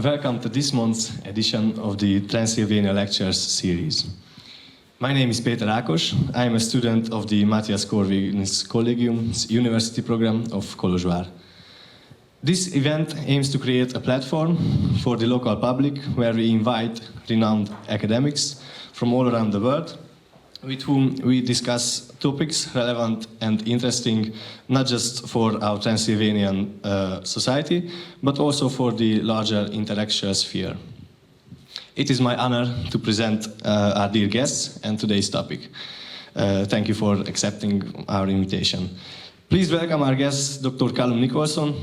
Welcome to this month's edition of the Transylvania Lectures series. My name is Péter Ákos. I am a student of the Mathias Corvinus Collegium's University program of Kolozsvár. This event aims to create a platform for the local public where we invite renowned academics from all around the world with whom we discuss topics relevant and interesting not just for our Transylvanian society, but also for the larger intellectual sphere. It is my honor to present our dear guests and today's topic. Thank you for accepting our invitation. Please welcome our guest, Dr. Calum Nicholson,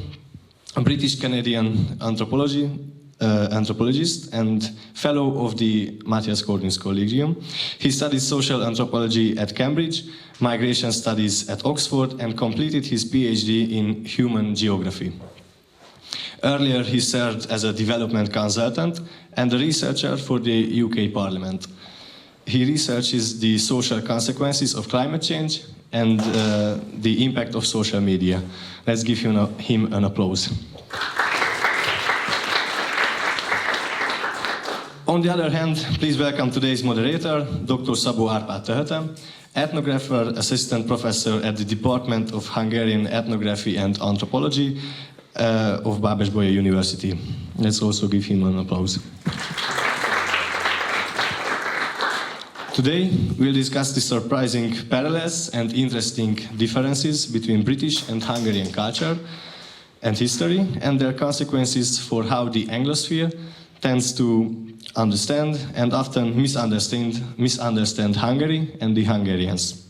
a British-Canadian anthropologist and fellow of the Mathias Corvinus Collegium. He studied social anthropology at Cambridge, migration studies at Oxford, and completed his PhD in human geography. Earlier, he served as a development consultant and a researcher for the UK Parliament. He researches the social consequences of climate change and the impact of social media. Let's give him an applause. On the other hand, please welcome today's moderator, Dr. Szabó Árpád Töhötöm, ethnographer, assistant professor at the Department of Hungarian Ethnography and Anthropology of Babeş-Bolyai University. Let's also give him an applause. Today, we'll discuss the surprising parallels and interesting differences between British and Hungarian culture and history, and their consequences for how the Anglosphere tends to understand and often misunderstand Hungary and the Hungarians.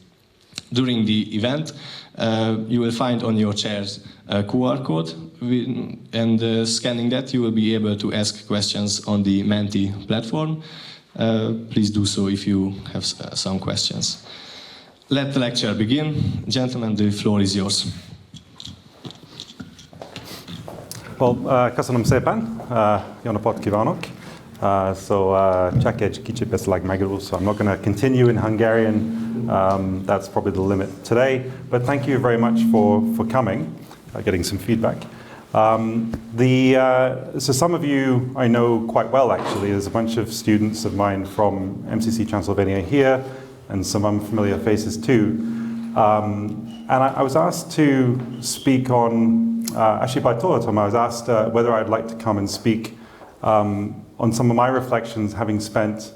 During the event, you will find on your chairs a QR code, and scanning that, you will be able to ask questions on the Menti platform. Please do so if you have some questions. Let the lecture begin. Gentlemen, the floor is yours. Well, köszönöm szépen. Jó napot kívánok. Csak egy kicsit beszélek magyarul, so I'm not going to continue in Hungarian. That's probably the limit today. But thank you very much for coming, getting some feedback. So some of you I know quite well, actually. There's a bunch of students of mine from MCC Transylvania here, and some unfamiliar faces too. And I was asked to speak on, actually by Töhötöm, I was asked whether I'd like to come and speak on some of my reflections, having spent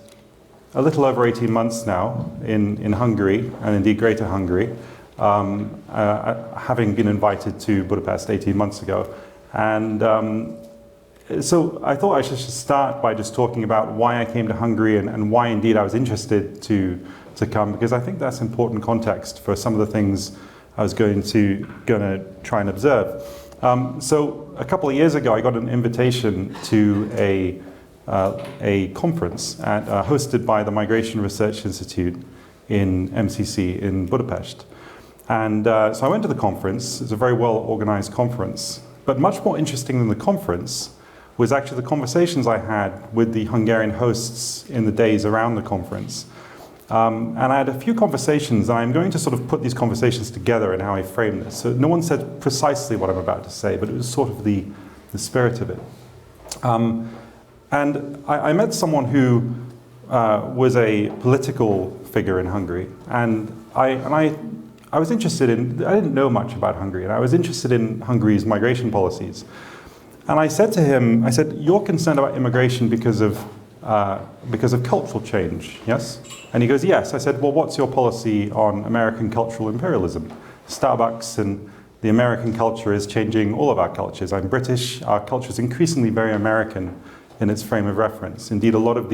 a little over 18 months now in Hungary, and indeed Greater Hungary, having been invited to Budapest 18 months ago. And so I thought I should start by just talking about why I came to Hungary and why indeed I was interested to come, because I think that's important context for some of the things I was going to try and observe. So a couple of years ago, I got an invitation to a conference hosted by the Migration Research Institute in MCC in Budapest. And so I went to the conference. It's a very well organized conference. But much more interesting than the conference was actually the conversations I had with the Hungarian hosts in the days around the conference. And I had a few conversations, and I'm going to sort of put these conversations together in how I frame this. So no one said precisely what I'm about to say, but it was sort of the spirit of it. And I met someone who was a political figure in Hungary, and I was interested in, I didn't know much about Hungary, and I was interested in Hungary's migration policies. And I said to him, I said, you're concerned about immigration because of cultural change, yes? And he goes, yes. I said, well, what's your policy on American cultural imperialism? Starbucks and the American culture is changing all of our cultures. I'm British, our culture is increasingly very American in its frame of reference. Indeed, a lot of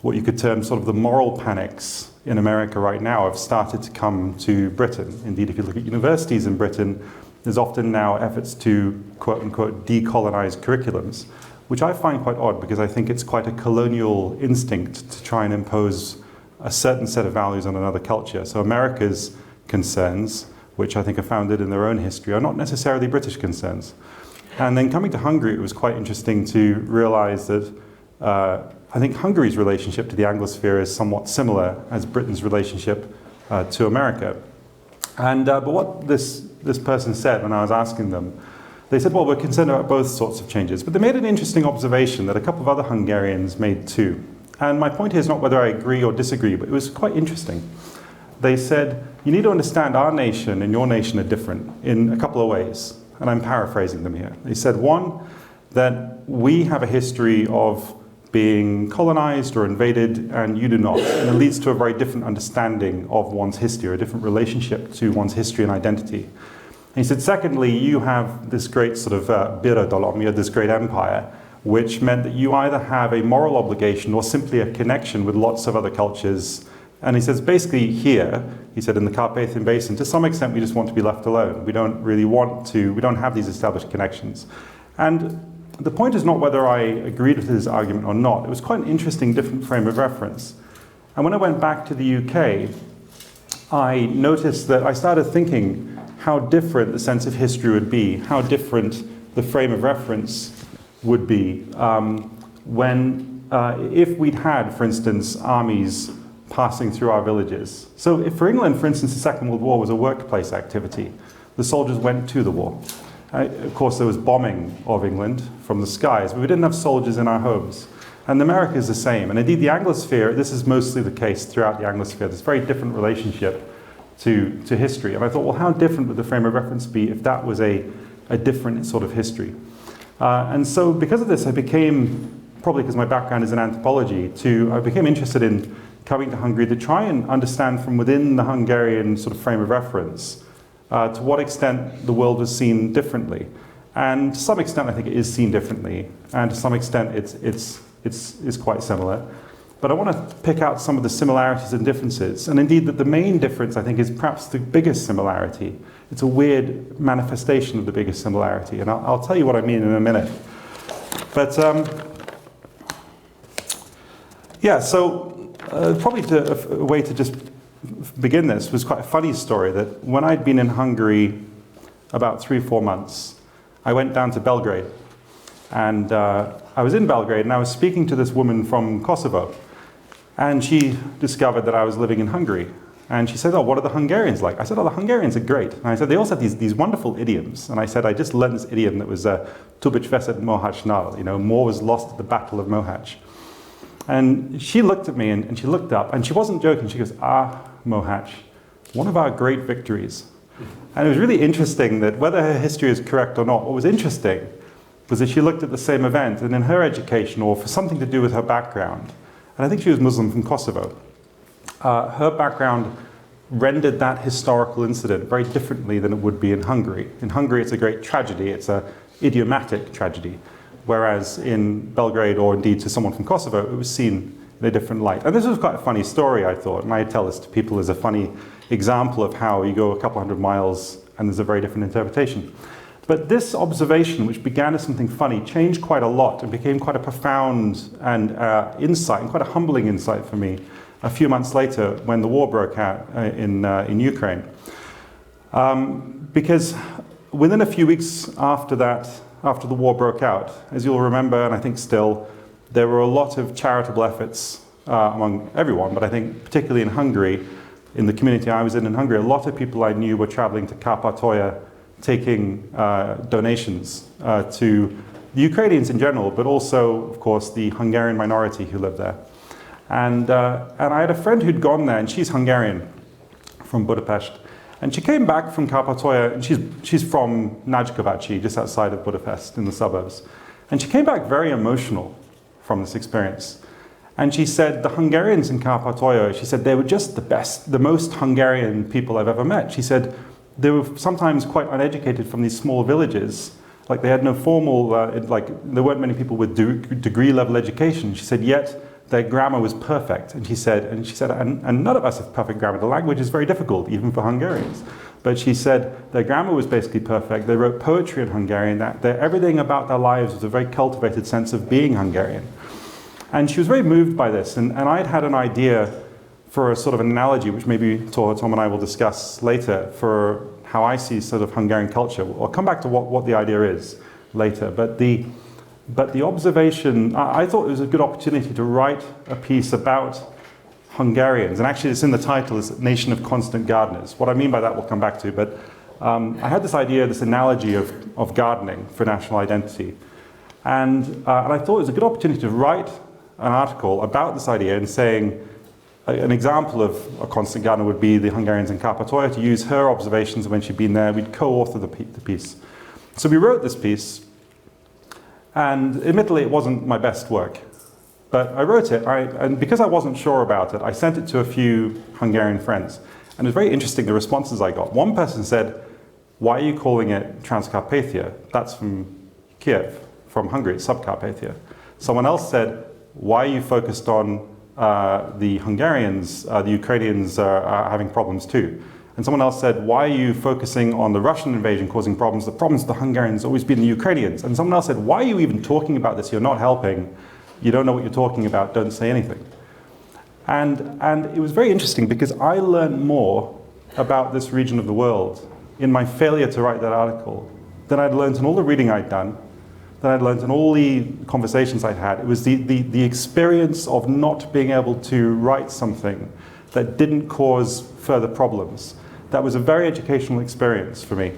what you could term sort of the moral panics in America right now have started to come to Britain. Indeed, if you look at universities in Britain, there's often now efforts to, quote unquote, decolonize curriculums, which I find quite odd because I think it's quite a colonial instinct to try and impose a certain set of values on another culture. So America's concerns, which I think are founded in their own history, are not necessarily British concerns. And then coming to Hungary, it was quite interesting to realize that I think Hungary's relationship to the Anglosphere is somewhat similar as Britain's relationship to America. And but what this person said when I was asking them, they said, well, we're concerned about both sorts of changes. But they made an interesting observation that a couple of other Hungarians made too. And my point here is not whether I agree or disagree, but it was quite interesting. They said, you need to understand our nation and your nation are different in a couple of ways. And I'm paraphrasing them here. They said, one, that we have a history of being colonized or invaded, and you do not. And it leads to a very different understanding of one's history, or a different relationship to one's history and identity. And he said, secondly, you have this great sort of birodalom, you have this great empire, which meant that you either have a moral obligation or simply a connection with lots of other cultures. And he says, basically here, he said, in the Carpathian Basin, to some extent we just want to be left alone. We don't really want to, we don't have these established connections. And the point is not whether I agreed with his argument or not. It was quite an interesting, different frame of reference. And when I went back to the UK, I noticed that I started thinking how different the sense of history would be, how different the frame of reference would be if we'd had, for instance, armies passing through our villages. So if for England, for instance, the Second World War was a workplace activity. The soldiers went to the war. Of course, there was bombing of England from the skies, but we didn't have soldiers in our homes. And America is the same. And indeed, the Anglosphere, this is mostly the case throughout the Anglosphere, this very different relationship to history. And I thought, well, how different would the frame of reference be if that was a different sort of history? And so because of this, I became, probably because my background is in anthropology, I became interested in coming to Hungary to try and understand from within the Hungarian sort of frame of reference to what extent the world was seen differently. And to some extent, I think it is seen differently. And to some extent, it's quite similar. But I want to pick out some of the similarities and differences. And indeed, that the main difference, I think, is perhaps the biggest similarity. It's a weird manifestation of the biggest similarity. And I'll tell you what I mean in a minute. But yeah, so probably a way to just begin this was quite a funny story, that when I'd been in Hungary about 3 or 4 months, I went down to Belgrade. And I was in Belgrade, and I was speaking to this woman from Kosovo. And she discovered that I was living in Hungary. And she said, oh, what are the Hungarians like? I said, oh, the Hungarians are great. And I said, they also have these wonderful idioms. And I said, I just learned this idiom that was Tubic veszett Mohácsnál, Moor was lost at the Battle of Mohács. And she looked at me, and she looked up, and she wasn't joking. She goes, Mohács, one of our great victories. And it was really interesting that whether her history is correct or not, what was interesting was that she looked at the same event, and in her education, or for something to do with her background, and I think she was Muslim from Kosovo, her background rendered that historical incident very differently than it would be in Hungary. In Hungary, it's a great tragedy. It's an idiomatic tragedy. Whereas in Belgrade, or indeed to someone from Kosovo, it was seen in a different light. And this was quite a funny story, I thought, and I tell this to people as a funny example of how you go a couple hundred miles and there's a very different interpretation. But this observation, which began as something funny, changed quite a lot and became quite a profound and insight, and quite a humbling insight for me a few months later when the war broke out in Ukraine. Because within a few weeks after that, after the war broke out, as you'll remember, and I think still, there were a lot of charitable efforts among everyone, but I think particularly in Hungary, in the community I was in Hungary, a lot of people I knew were traveling to Kárpátalja, taking donations to the Ukrainians in general, but also, of course, the Hungarian minority who lived there. And I had a friend who'd gone there, and she's Hungarian, from Budapest. And she came back from Kárpátalja, and she's from Nagykovácsi, just outside of Budapest, in the suburbs. And she came back very emotional from this experience. And she said, the Hungarians in Kárpátalja, she said, they were just the best, the most Hungarian people I've ever met. She said, they were sometimes quite uneducated from these small villages. Like they had no formal, there weren't many people with degree level education. She said, yet their grammar was perfect. And she said, and none of us have perfect grammar. The language is very difficult, even for Hungarians. But she said their grammar was basically perfect. They wrote poetry in Hungarian. Everything about their lives was a very cultivated sense of being Hungarian. And she was very moved by this. And I'd had an idea for a sort of an analogy, which maybe Tom and I will discuss later, for how I see sort of Hungarian culture. I'll come back to what the idea is later. But the observation, I thought it was a good opportunity to write a piece about Hungarians. And actually it's in the title, is Nation of Constant Gardeners. What I mean by that we'll come back to. But I had this idea, this analogy of gardening for national identity. And I thought it was a good opportunity to write an article about this idea and saying, an example of a constant gardener would be the Hungarians in Kárpátalja, to use her observations when she'd been there. We'd co-author the piece. So we wrote this piece, and admittedly it wasn't my best work. But I wrote it, and because I wasn't sure about it, I sent it to a few Hungarian friends. And it was very interesting, the responses I got. One person said, "Why are you calling it Transcarpathia? That's from Kiev, from Hungary, it's Subcarpathia." Someone else said, "Why are you focused on the Hungarians? The Ukrainians are having problems too." And someone else said, "Why are you focusing on the Russian invasion causing problems? The problems of the Hungarians always been the Ukrainians." And someone else said, "Why are you even talking about this? You're not helping. You don't know what you're talking about. Don't say anything." And it was very interesting because I learned more about this region of the world in my failure to write that article than I'd learned in all the reading I'd done, than I'd learned in all the conversations I'd had. It was the experience of not being able to write something that didn't cause further problems. That was a very educational experience for me.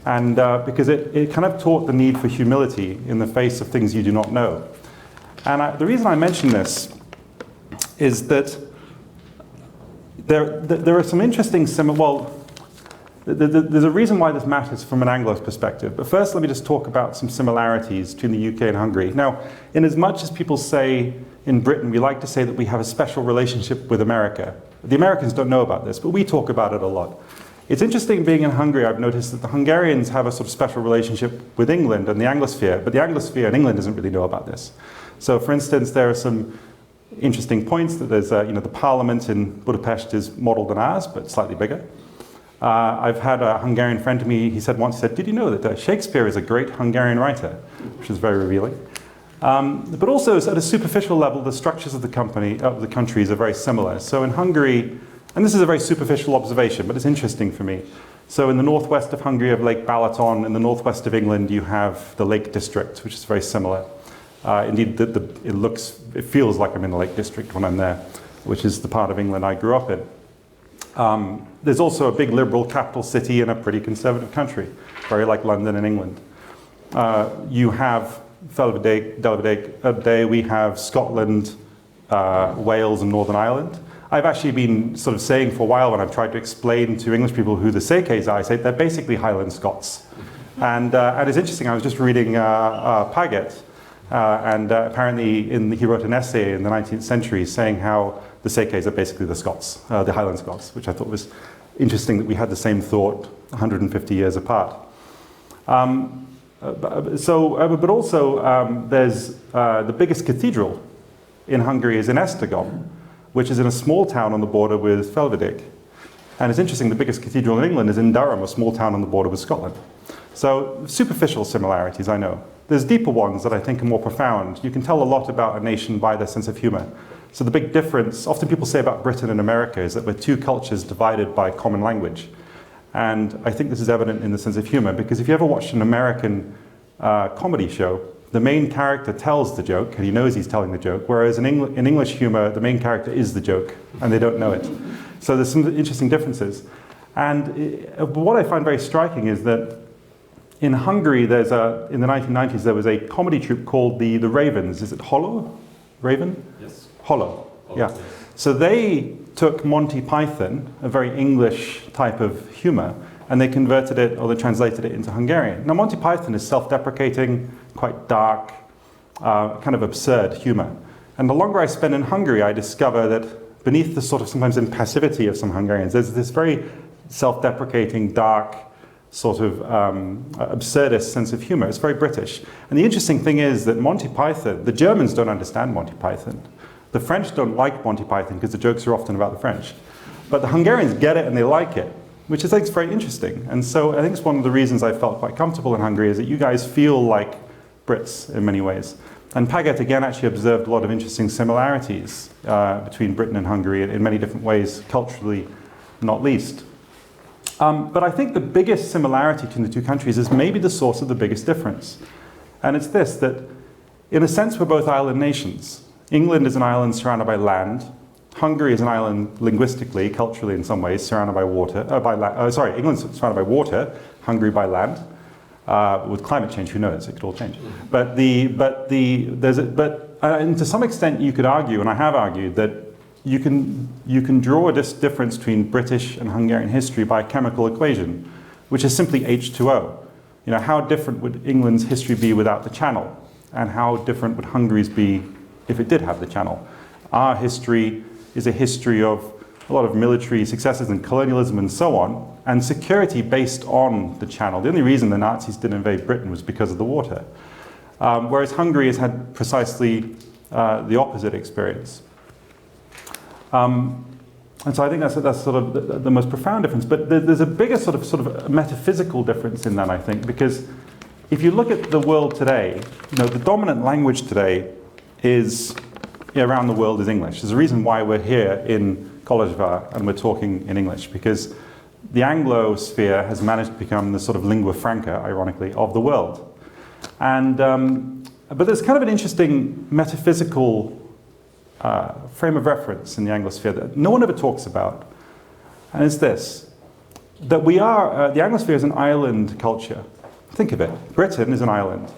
And because it kind of taught the need for humility in the face of things you do not know. And the reason I mention this is that there are some interesting there's a reason why this matters from an Anglo perspective. But first, let me just talk about some similarities between the UK and Hungary. Now, in as much as people say in Britain, we like to say that we have a special relationship with America. The Americans don't know about this, but we talk about it a lot. It's interesting being in Hungary, I've noticed that the Hungarians have a sort of special relationship with England and the Anglosphere, but the Anglosphere in England doesn't really know about this. So, for instance, there are some interesting points that there's, the parliament in Budapest is modelled on ours, but slightly bigger. I've had a Hungarian friend to me, he said once, "Did you know that Shakespeare is a great Hungarian writer?" Which is very revealing. But also, at a superficial level, the structures of the countries are very similar. So in Hungary, and this is a very superficial observation, but it's interesting for me. So in the northwest of Hungary, you have Lake Balaton. In the northwest of England, you have the Lake District, which is very similar. Indeed, it feels like I'm in the Lake District when I'm there, which is the part of England I grew up in. There's also a big liberal capital city in a pretty conservative country, very like London and England. You have we have Scotland, Wales and Northern Ireland. I've actually been sort of saying for a while when I've tried to explain to English people who the Sekeys are, I say they're basically Highland Scots. And it's interesting, I was just reading Paget, and apparently he wrote an essay in the 19th century saying how the Sekeys are basically the Scots, the Highland Scots, which I thought was interesting that we had the same thought 150 years apart. But also there's the biggest cathedral in Hungary is in Esztergom, which is in a small town on the border with Felvidék. And it's interesting, the biggest cathedral in England is in Durham, a small town on the border with Scotland. So superficial similarities, I know. There's deeper ones that I think are more profound. You can tell a lot about a nation by their sense of humor. So the big difference, often people say about Britain and America, is that we're two cultures divided by common language. And I think this is evident in the sense of humor, because if you ever watched an American comedy show, the main character tells the joke, and he knows he's telling the joke, whereas in English humor, the main character is the joke, and they don't know it. So there's some interesting differences. And what I find very striking is that in Hungary, in the 1990s, there was a comedy troupe called the Ravens. Is it Hollow? Raven? Yes. Hollow, yeah. So they took Monty Python, a very English type of humor, and they converted it, or they translated it into Hungarian. Now, Monty Python is self-deprecating, quite dark, kind of absurd humor. And the longer I spend in Hungary, I discover that beneath the sort of sometimes impassivity of some Hungarians, there's this very self-deprecating, dark, sort of absurdist sense of humor. It's very British. And the interesting thing is that Monty Python, the Germans don't understand Monty Python. The French don't like Monty Python because the jokes are often about the French. But the Hungarians get it and they like it, which I think is very interesting. And so I think it's one of the reasons I felt quite comfortable in Hungary is that you guys feel like Brits in many ways. And Paget again actually observed a lot of interesting similarities between Britain and Hungary in many different ways, culturally not least. But I think the biggest similarity between the two countries is maybe the source of the biggest difference. And it's this, that in a sense we're both island nations. England is an island surrounded by land. Hungary is an island linguistically, culturally in some ways, surrounded by water, England's surrounded by water, Hungary by land. With climate change, who knows, it could all change. And to some extent you could argue, and I have argued, that you can draw this difference between British and Hungarian history by a chemical equation, which is simply H2O. You know, how different would England's history be without the Channel? And how different would Hungary's be if it did have the Channel? Our history is a history of a lot of military successes and colonialism and so on, and security based on the Channel. The only reason the Nazis didn't invade Britain was because of the water. Whereas Hungary has had precisely the opposite experience. And so I think that's sort of the most profound difference. But there's a bigger sort of metaphysical difference in that, I think, because if you look at the world today, you know, the dominant language today is around the world is English. There's a reason why we're here in Kolozsvár and we're talking in English, because the Anglosphere has managed to become the sort of lingua franca, ironically, of the world. And but there's kind of an interesting metaphysical frame of reference in the Anglosphere that no one ever talks about, and it's this: that we are the Anglosphere is an island culture. Think of it. Britain is an island.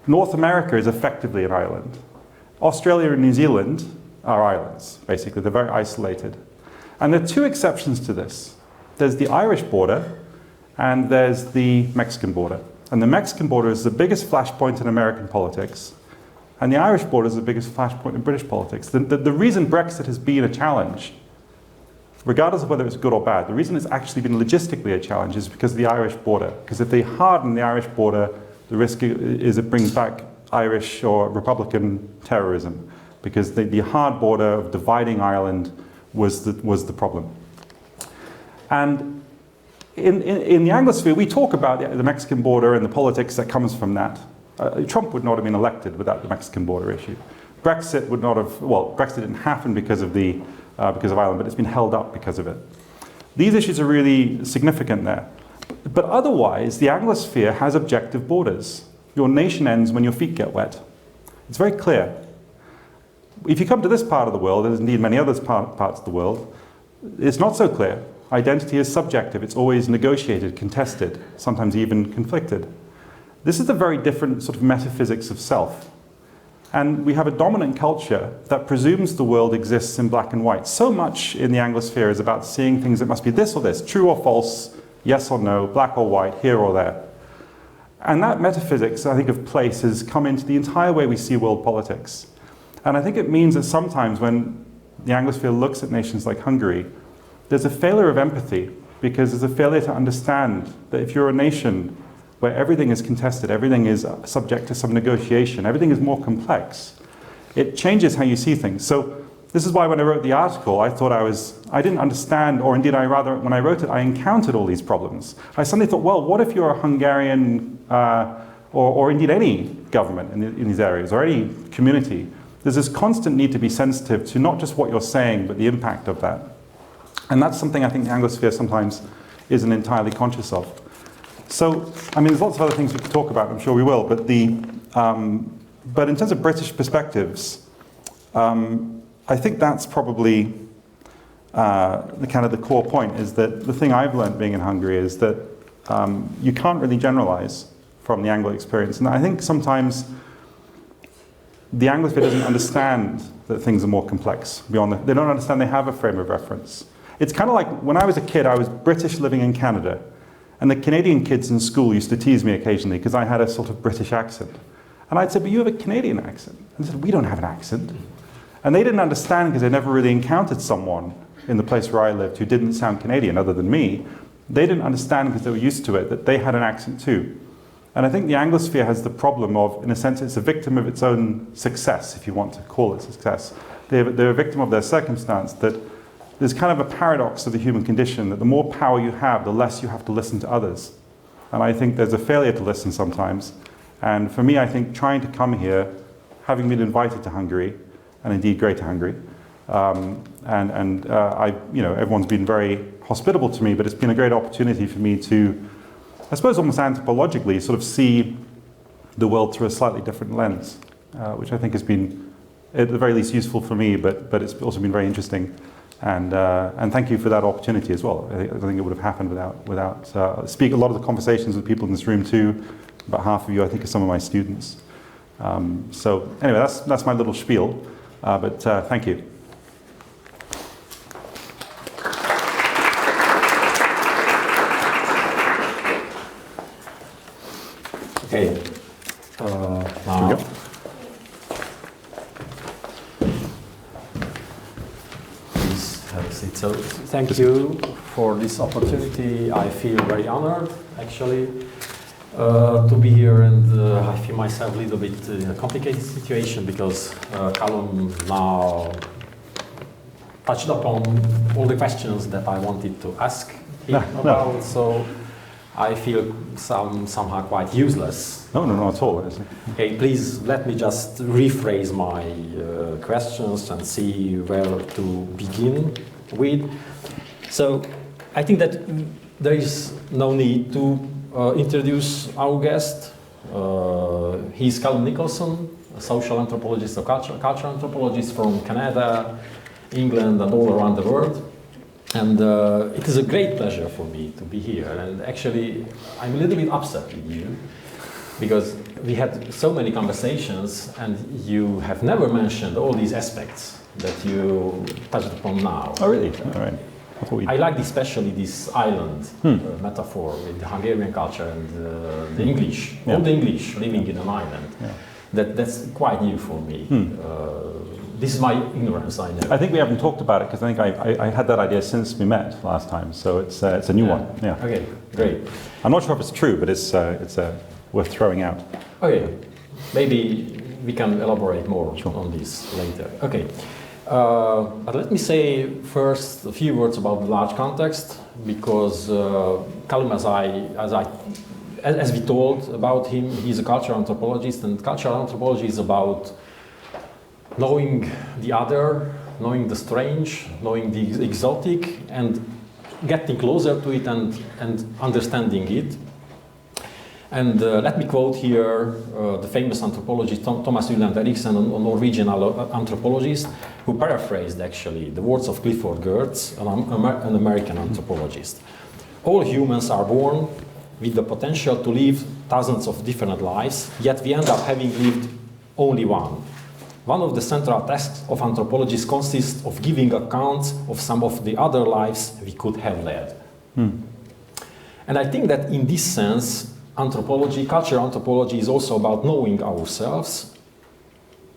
North America is effectively an island. Australia and New Zealand are islands, basically. They're very isolated. And there are two exceptions to this. There's the Irish border, and there's the Mexican border. And the Mexican border is the biggest flashpoint in American politics, and the Irish border is the biggest flashpoint in British politics. The reason Brexit has been a challenge, regardless of whether it's good or bad, the reason it's actually been logistically a challenge is because of the Irish border. Because if they harden the Irish border, the risk is it brings back Irish or Republican terrorism, because the hard border of dividing Ireland was the problem. And in the Anglosphere, we talk about the Mexican border and the politics that comes from that. Trump would not have been elected without the Mexican border issue. Brexit would not have, well, Brexit didn't happen because of Ireland, but it's been held up because of it. These issues are really significant there. But otherwise, the Anglosphere has objective borders. Your nation ends when your feet get wet. It's very clear. If you come to this part of the world, and indeed many other parts of the world, it's not so clear. Identity is subjective. It's always negotiated, contested, sometimes even conflicted. This is a very different sort of metaphysics of self. And we have a dominant culture that presumes the world exists in black and white. So much in the Anglosphere is about seeing things that must be this or this, true or false, yes or no, black or white, here or there. And that metaphysics, I think, of place has come into the entire way we see world politics. And I think it means that sometimes when the Anglosphere looks at nations like Hungary, there's a failure of empathy, because there's a failure to understand that if you're a nation where everything is contested, everything is subject to some negotiation, everything is more complex, it changes how you see things. So this is why when I wrote the article, I thought I didn't understand, or indeed when I wrote it, I encountered all these problems. I suddenly thought, well, what if you're a Hungarian, or indeed any government in these areas, or any community? There's this constant need to be sensitive to not just what you're saying, but the impact of that. And that's something I think the Anglosphere sometimes isn't entirely conscious of. So, I mean, there's lots of other things we could talk about, I'm sure we will, but but in terms of British perspectives, I think that's probably the core point, is that the thing I've learned being in Hungary is that you can't really generalize from the Anglo experience. And I think sometimes the Anglosphere doesn't understand that things are more complex beyond they don't understand they have a frame of reference. It's kind of like when I was a kid, I was British living in Canada, and the Canadian kids in school used to tease me occasionally because I had a sort of British accent. And I'd say, but you have a Canadian accent. And they said, we don't have an accent. And they didn't understand because they never really encountered someone in the place where I lived who didn't sound Canadian other than me. They didn't understand because they were used to it, that they had an accent too. And I think the Anglosphere has the problem of, in a sense, it's a victim of its own success, if you want to call it success. They're a victim of their circumstance, that there's kind of a paradox of the human condition, that the more power you have, the less you have to listen to others. And I think there's a failure to listen sometimes. And for me, I think trying to come here, having been invited to Hungary, and indeed Greater Hungary, everyone's been very hospitable to me, but it's been a great opportunity for me to, I suppose almost anthropologically, sort of see the world through a slightly different lens, which I think has been at the very least useful for me, but it's also been very interesting. And thank you for that opportunity as well. I think it would have happened without speak. A lot of the conversations with people in this room too, about half of you I think are some of my students. So anyway, that's my little spiel, but thank you. Okay, now. Please have a seat. So thank you for this opportunity. I feel very honored, actually, to be here, and I feel myself a little bit in a complicated situation because Calum now touched upon all the questions that I wanted to ask him about. So I feel somehow quite useless. No, not at all. Okay, please let me just rephrase my questions and see where to begin with. So I think that there is no need to introduce our guest. He's Calum Nicholson, a social anthropologist, a cultural anthropologist from Canada, England, and all around the world. And it is a great pleasure for me to be here. And actually, I'm a little bit upset with you because we had so many conversations and you have never mentioned all these aspects that you touched upon now. Oh, really? All right. I like especially this island metaphor with the Hungarian culture and the English, all the English living in an island. Yeah. That's quite new for me. This is my ignorance, I know. I think we haven't talked about it because I think I had that idea since we met last time, so it's a new one. Yeah. Okay, great. I'm not sure if it's true, but it's worth throwing out. Okay, maybe we can elaborate more on this later. Okay, but let me say first a few words about the large context, because Calum, as we told about him, he's a cultural anthropologist, and cultural anthropology is about knowing the other, knowing the strange, knowing the exotic, and getting closer to it and understanding it. And let me quote here the famous anthropologist Thomas Ylland Eriksen, a Norwegian anthropologist, who paraphrased actually the words of Clifford Geertz, an American anthropologist. All humans are born with the potential to live thousands of different lives, yet we end up having lived only one. One of the central tasks of anthropologists consists of giving accounts of some of the other lives we could have led. And I think that in this sense, anthropology, cultural anthropology, is also about knowing ourselves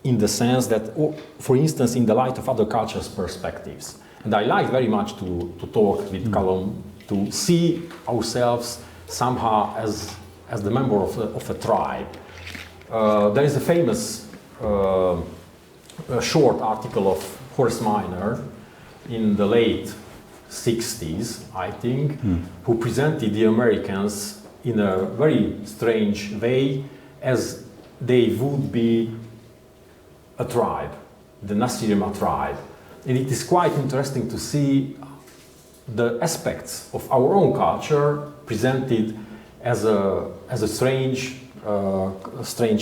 in the sense that, for instance, in the light of other cultures' perspectives. And I like very much to talk with Calum, to see ourselves somehow as the member of a tribe. There is a famous a short article of Horace Minor in the late 60s, I think, who presented the Americans in a very strange way as they would be a tribe, the Nasirima tribe. And it is quite interesting to see the aspects of our own culture presented as a strange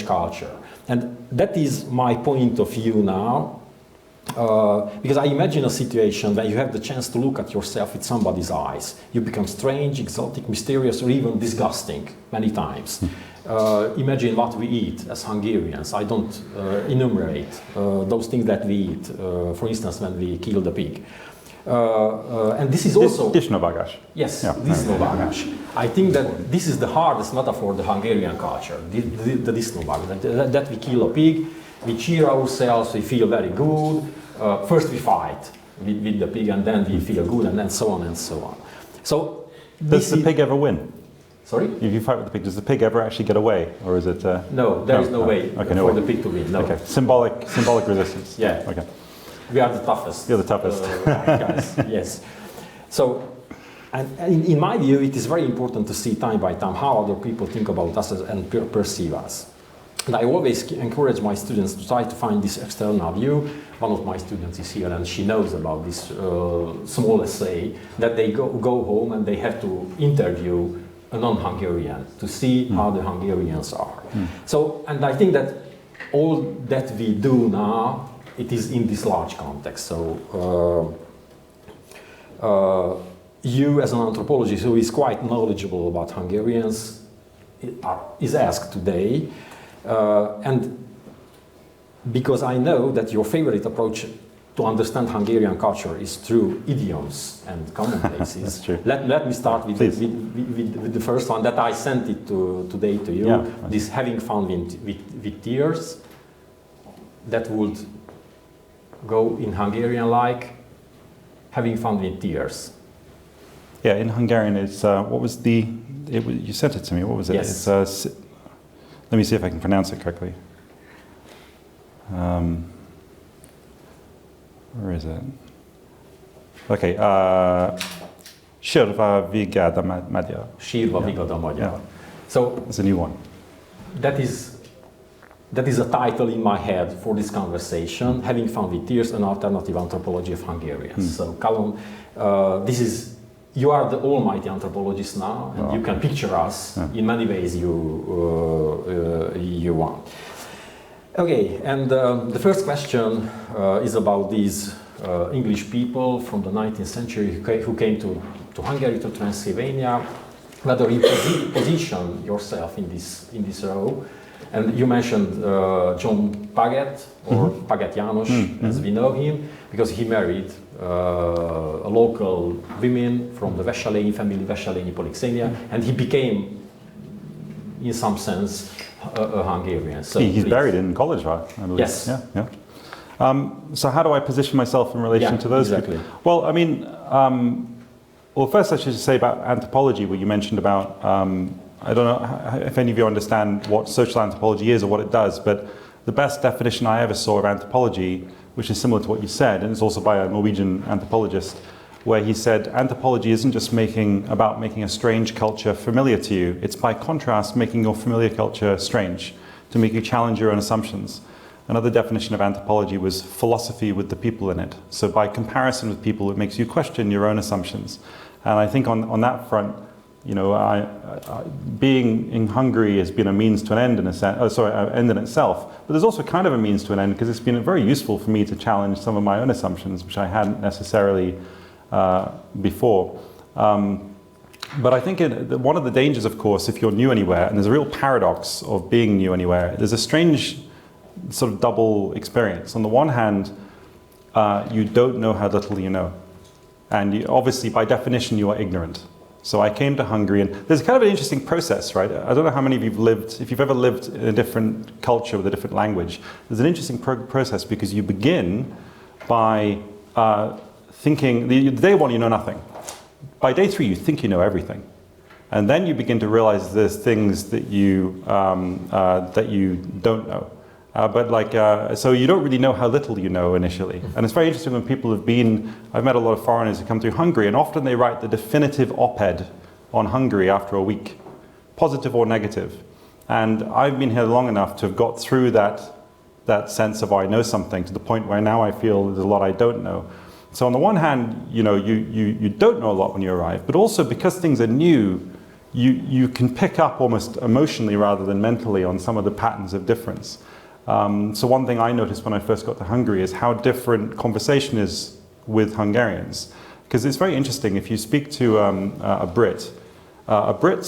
culture. And that is my point of view now, because I imagine a situation where you have the chance to look at yourself with somebody's eyes. You become strange, exotic, mysterious, or even disgusting many times. Imagine what we eat as Hungarians. I don't enumerate those things that we eat, for instance, when we kill the pig. And this is also... Disznóvágás. Yes, disznóvágás. I think that this is the hardest metaphor for the Hungarian culture, the disznóvágás, that we kill a pig, we cheer ourselves, we feel very good. First we fight with the pig, and then we feel good, and then so on and so on. So does the pig ever win? Sorry? If you fight with the pig, does the pig ever actually get away, or is it? No, there is no way for the pig to win. No. Okay, symbolic resistance. Yeah. Okay. We are the toughest. You're the toughest. Guys. Yes. So, and in my view, it is very important to see time by time how other people think about us and perceive us. And I always encourage my students to try to find this external view. One of my students is here, and she knows about this small essay that they go home and they have to interview a non-Hungarian to see how the Hungarians are. So, and I think that all that we do now it is in this large context. So you, as an anthropologist who is quite knowledgeable about Hungarians, is asked today, and because I know that your favorite approach to understand Hungarian culture is through idioms and commonplaces. That's true. Let me start with the first one that I sent it today to you. Yeah. This having fun with tears. That would go in Hungarian like having fun with tears. Yeah, in Hungarian it's, what was the, you sent it to me, what was it? Yes. It's, let me see if I can pronounce it correctly. Where is it? Okay, Sírva vigad a magyar. Sírva vigad a magyar. So it's a new one. That is a title in my head for this conversation, Having Fun with Tears, an Alternative Anthropology of Hungarians. So Calum, you are the almighty anthropologist now, and you can picture us in many ways you want. Okay, and the first question is about these English people from the 19th century who came to Hungary, to Transylvania, whether you position yourself in this row. And you mentioned John Paget, or Paget János, as we know him, because he married a local woman from the Veselényi family, Veselényi Polyxenia, and he became, in some sense, a Hungarian. So he's buried in college, I believe. Yes. Yeah. So how do I position myself in relation to those exactly. people? Well, I mean, well, first I should say about anthropology, what you mentioned about, I don't know if any of you understand what social anthropology is or what it does, but the best definition I ever saw of anthropology, which is similar to what you said, and it's also by a Norwegian anthropologist, where he said anthropology isn't just about making a strange culture familiar to you, it's by contrast making your familiar culture strange, to make you challenge your own assumptions. Another definition of anthropology was philosophy with the people in it. So by comparison with people, it makes you question your own assumptions. And I think on that front, you know, being in Hungary has been a means to an end in a sense, end in itself. But there's also kind of a means to an end because it's been very useful for me to challenge some of my own assumptions, which I hadn't necessarily before. But I think one of the dangers, of course, if you're new anywhere, and there's a real paradox of being new anywhere, there's a strange sort of double experience. On the one hand, you don't know how little you know. And obviously, by definition, you are ignorant. So I came to Hungary, and there's kind of an interesting process, right? I don't know how many of you've lived, if you've ever lived in a different culture with a different language, there's an interesting process because you begin by thinking, the day one you know nothing. By day three you think you know everything. And then you begin to realize there's things that you don't know. So you don't really know how little you know initially. And it's very interesting when people have been, I've met a lot of foreigners who come through Hungary, and often they write the definitive op-ed on Hungary after a week, positive or negative. And I've been here long enough to have got through that sense of I know something to the point where now I feel there's a lot I don't know. So on the one hand, you know, you don't know a lot when you arrive, but also because things are new, you can pick up almost emotionally rather than mentally on some of the patterns of difference. So one thing I noticed when I first got to Hungary is how different conversation is with Hungarians. Because it's very interesting, if you speak to a Brits,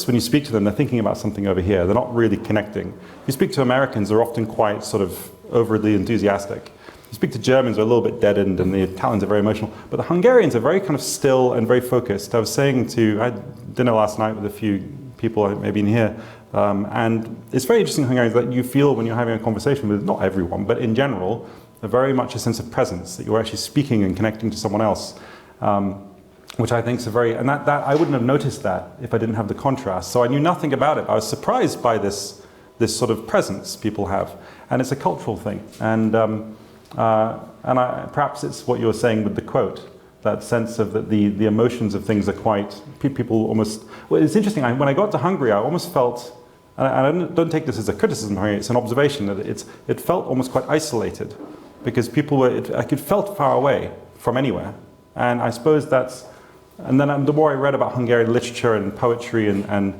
when you speak to them, they're thinking about something over here. They're not really connecting. If you speak to Americans, they're often quite sort of overly enthusiastic. You speak to Germans, they're a little bit deadened, and the Italians are very emotional. But the Hungarians are very kind of still and very focused. I was saying I had dinner last night with a few people, maybe in here, and it's very interesting in Hungarians that you feel when you're having a conversation with, not everyone, but in general, very much a sense of presence, that you're actually speaking and connecting to someone else, which I think is and that I wouldn't have noticed that if I didn't have the contrast. So I knew nothing about it. I was surprised by this sort of presence people have, and it's a cultural thing. And perhaps it's what you were saying with the quote, that sense of that the emotions of things are quite, people almost, well, it's interesting, when I got to Hungary, I almost felt, and I don't take this as a criticism, it's an observation, that it felt almost quite isolated, because people I could felt far away from anywhere. And I suppose and then the more I read about Hungarian literature and poetry, and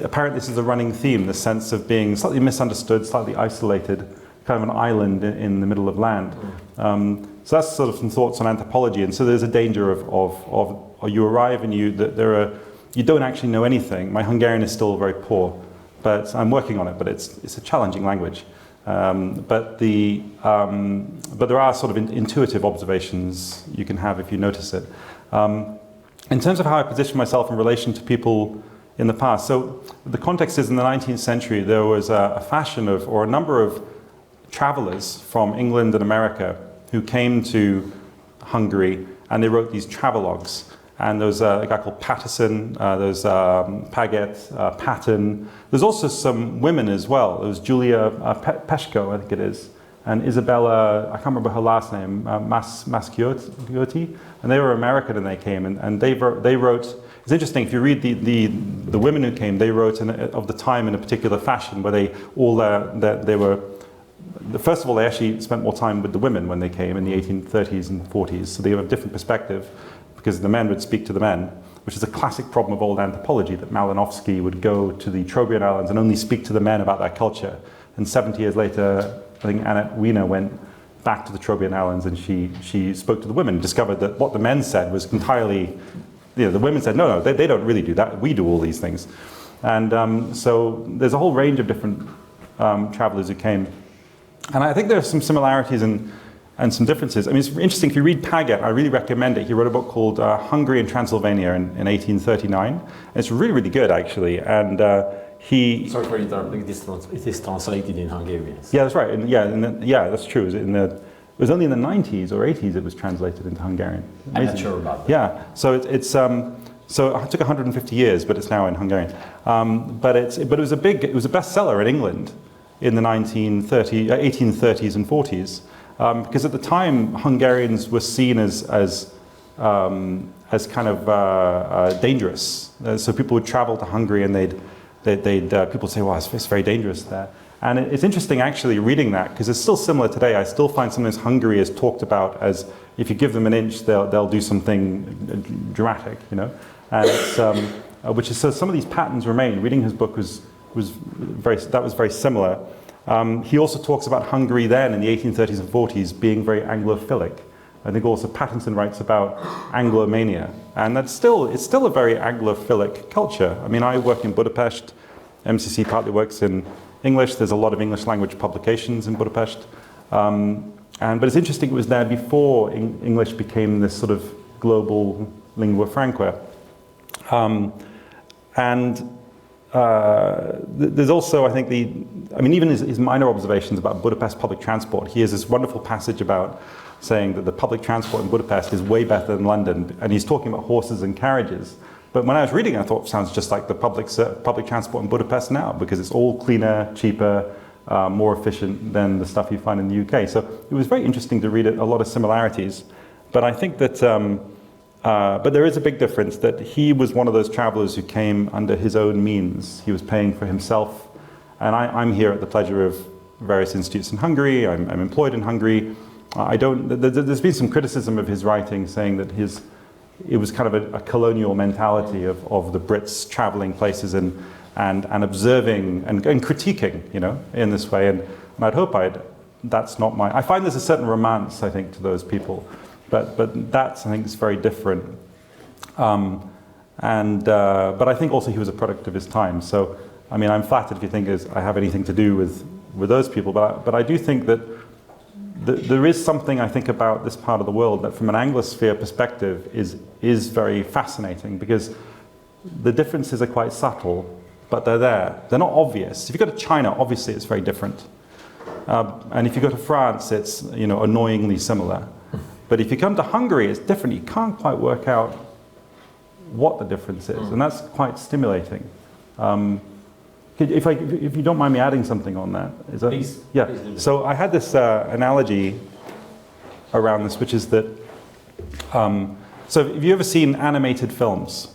apparently this is a running theme, the sense of being slightly misunderstood, slightly isolated, kind of an island in the middle of land. So that's sort of some thoughts on anthropology. And so there's a danger of you arrive and you don't actually know anything. My Hungarian is still very poor, but I'm working on it. But it's a challenging language. But there are sort of intuitive observations you can have if you notice it. In terms of how I position myself in relation to people in the past, so the context is in the 19th century there was a fashion of, or a number of travelers from England and America who came to Hungary, and they wrote these travelogues. And there was a guy called Patterson, there's Paget, Patton. There's also some women as well. There was Julia Peszko, I think it is, and Isabella, I can't remember her last name, Masciotti. And they were American and they came, and they wrote, it's interesting, if you read the women who came, they wrote of the time in a particular fashion where they were, first of all, they actually spent more time with the women when they came in the 1830s and 40s, so they have a different perspective, because the men would speak to the men, which is a classic problem of old anthropology, that Malinowski would go to the Trobriand Islands and only speak to the men about their culture. And 70 years later, I think Annette Wiener went back to the Trobriand Islands and she spoke to the women, discovered that what the men said was entirely, the women said, no, they don't really do that, we do all these things. And so there's a whole range of different travelers who came. And I think there are some similarities and some differences. I mean, it's interesting, if you read Paget, I really recommend it. He wrote a book called Hungary and Transylvania in 1839. And it's really, really good, actually. And Sorry for interrupting, it is translated in Hungarian. Yeah, that's right. And yeah, that's true. It was only in the 90s or 80s it was translated into Hungarian. Amazing. I'm not sure about that. Yeah, so so it took 150 years, but it's now in Hungarian. But it was a bestseller in England in the 1830s and 40s. Because at the time, Hungarians were seen as kind of dangerous. So people would travel to Hungary and people say, well, it's very dangerous there. And it's interesting actually reading that, because it's still similar today. I still find sometimes Hungary is talked about as, if you give them an inch, they'll do something dramatic, And it's, so some of these patterns remain. Reading his book was very similar. He also talks about Hungary then in the 1830s and 40s being very Anglophilic. I think also Pattinson writes about Anglomania, and it's still a very Anglophilic culture. I mean, I work in Budapest. MCC partly works in English. There's a lot of English language publications in Budapest, but it's interesting. It was there before English became this sort of global lingua franca, there's also, I think, even his minor observations about Budapest public transport. He has this wonderful passage about saying that the public transport in Budapest is way better than London, and he's talking about horses and carriages. But when I was reading it, I thought it sounds just like the public transport in Budapest now, because it's all cleaner, cheaper, more efficient than the stuff you find in the UK. So it was very interesting to read it, a lot of similarities. But I think that but there is a big difference, that he was one of those travelers who came under his own means. He was paying for himself. And I'm here at the pleasure of various institutes in Hungary. I'm employed in Hungary. There's been some criticism of his writing, saying that it was kind of a colonial mentality of the Brits traveling places and observing and critiquing, in this way. And I'd hope that's not I find there's a certain romance, I think, to those people. But that's, I think, is very different. But I think also he was a product of his time. So, I mean, I'm flattered if you think I have anything to do with those people. But I do think that there is something, I think, about this part of the world that, from an Anglosphere perspective, is very fascinating, because the differences are quite subtle, but they're there. They're not obvious. If you go to China, obviously it's very different. And if you go to France, it's annoyingly similar. But if you come to Hungary, it's different. You can't quite work out what the difference is, and that's quite stimulating. If you don't mind me adding something on that, is that? Please. Yeah. Please. So I had this analogy around this, which is that. So have you ever seen animated films?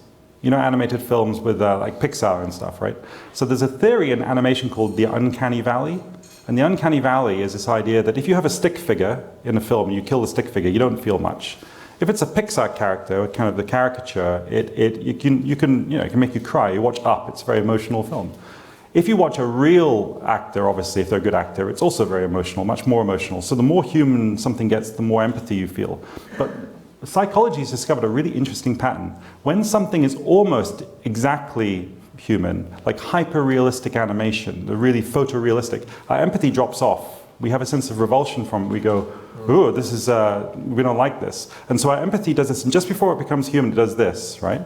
Animated films with like Pixar and stuff, right? So there's a theory in animation called the uncanny valley. And the uncanny valley is this idea that if you have a stick figure in a film, you kill the stick figure, you don't feel much. If it's a Pixar character, kind of the caricature, it can make you cry. You watch Up, it's a very emotional film. If you watch a real actor, obviously, if they're a good actor, it's also very emotional, much more emotional. So the more human something gets, the more empathy you feel. But psychology has discovered a really interesting pattern. When something is almost exactly human, like hyper-realistic animation, the really photorealistic, our empathy drops off. We have a sense of revulsion from it. We go, oh, this is, we don't like this. And so our empathy does this, and just before it becomes human, it does this, right?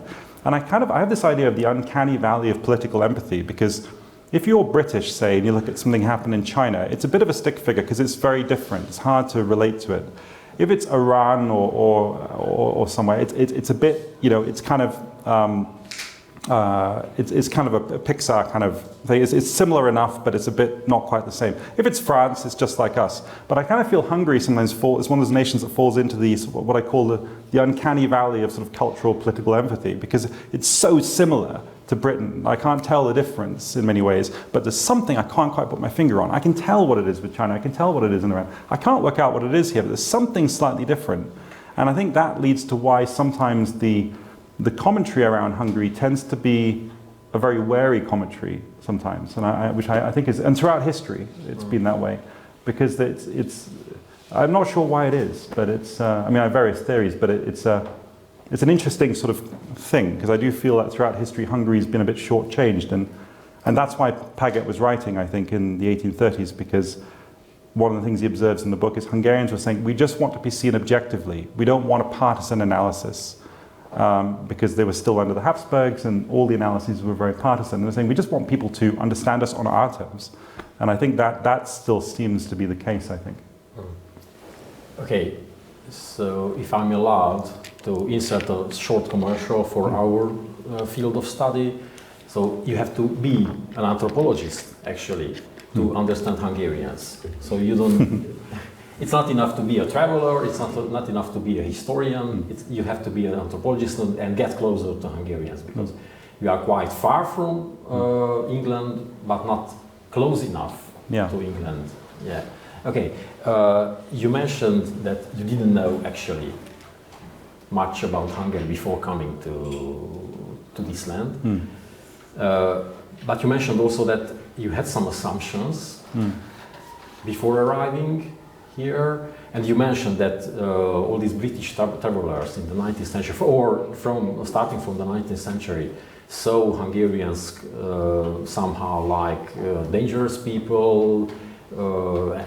And I have this idea of the uncanny valley of political empathy, because if you're British, say, and you look at something happen in China, it's a bit of a stick figure because it's very different. It's hard to relate to it. If it's Iran or somewhere, it's a bit, you know, it's kind of it's kind of a Pixar kind of thing. It's similar enough, but it's a bit not quite the same. If it's France, it's just like us. But I kind of feel Hungary sometimes is one of those nations that falls into these what I call the uncanny valley of sort of cultural political empathy, because it's so similar to Britain. I can't tell the difference in many ways, but there's something I can't quite put my finger on. I can tell what it is with China. I can tell what it is in Iran. I can't work out what it is here, but there's something slightly different. And I think that leads to why sometimes the commentary around Hungary tends to be a very wary commentary sometimes, and which I think is, and throughout history it's been that way, because it's I'm not sure why it is, but it's I mean I have various theories, but it's an interesting sort of thing, because I do feel that throughout history Hungary's been a bit shortchanged, and that's why Paget was writing, I think, in the 1830s, because one of the things he observes in the book is Hungarians were saying, we just want to be seen objectively. We don't want a partisan analysis, because they were still under the Habsburgs and all the analyses were very partisan. They were saying, we just want people to understand us on our terms. And I think that still seems to be the case, I think. Okay, so if I'm allowed to insert a short commercial for our field of study, so you have to be an anthropologist, actually, to understand Hungarians. So you don't, it's not enough to be a traveler, it's not enough to be a historian, you have to be an anthropologist and get closer to Hungarians, because you are quite far from England, but not close enough to England. Yeah. Okay, you mentioned that you didn't know actually much about Hungary before coming to this land. But you mentioned also that you had some assumptions before arriving here, and you mentioned that all these British travelers in the 19th century, or starting from the 19th century, saw Hungarians somehow like dangerous people,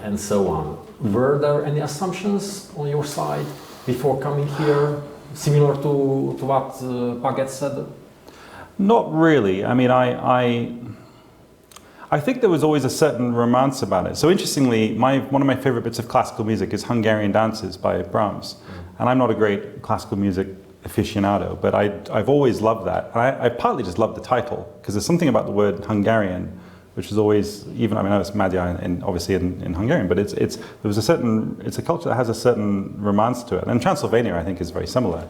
and so on. Were there any assumptions on your side before coming here, similar to what Paget said? Not really. I mean, I think there was always a certain romance about it. So interestingly, one of my favorite bits of classical music is Hungarian Dances by Brahms. And I'm not a great classical music aficionado, but I've always loved that. And I partly just love the title, because there's something about the word Hungarian, which is always, even, I mean, I know it's Magyar obviously in Hungarian, but it's a culture that has a certain romance to it. And Transylvania, I think, is very similar.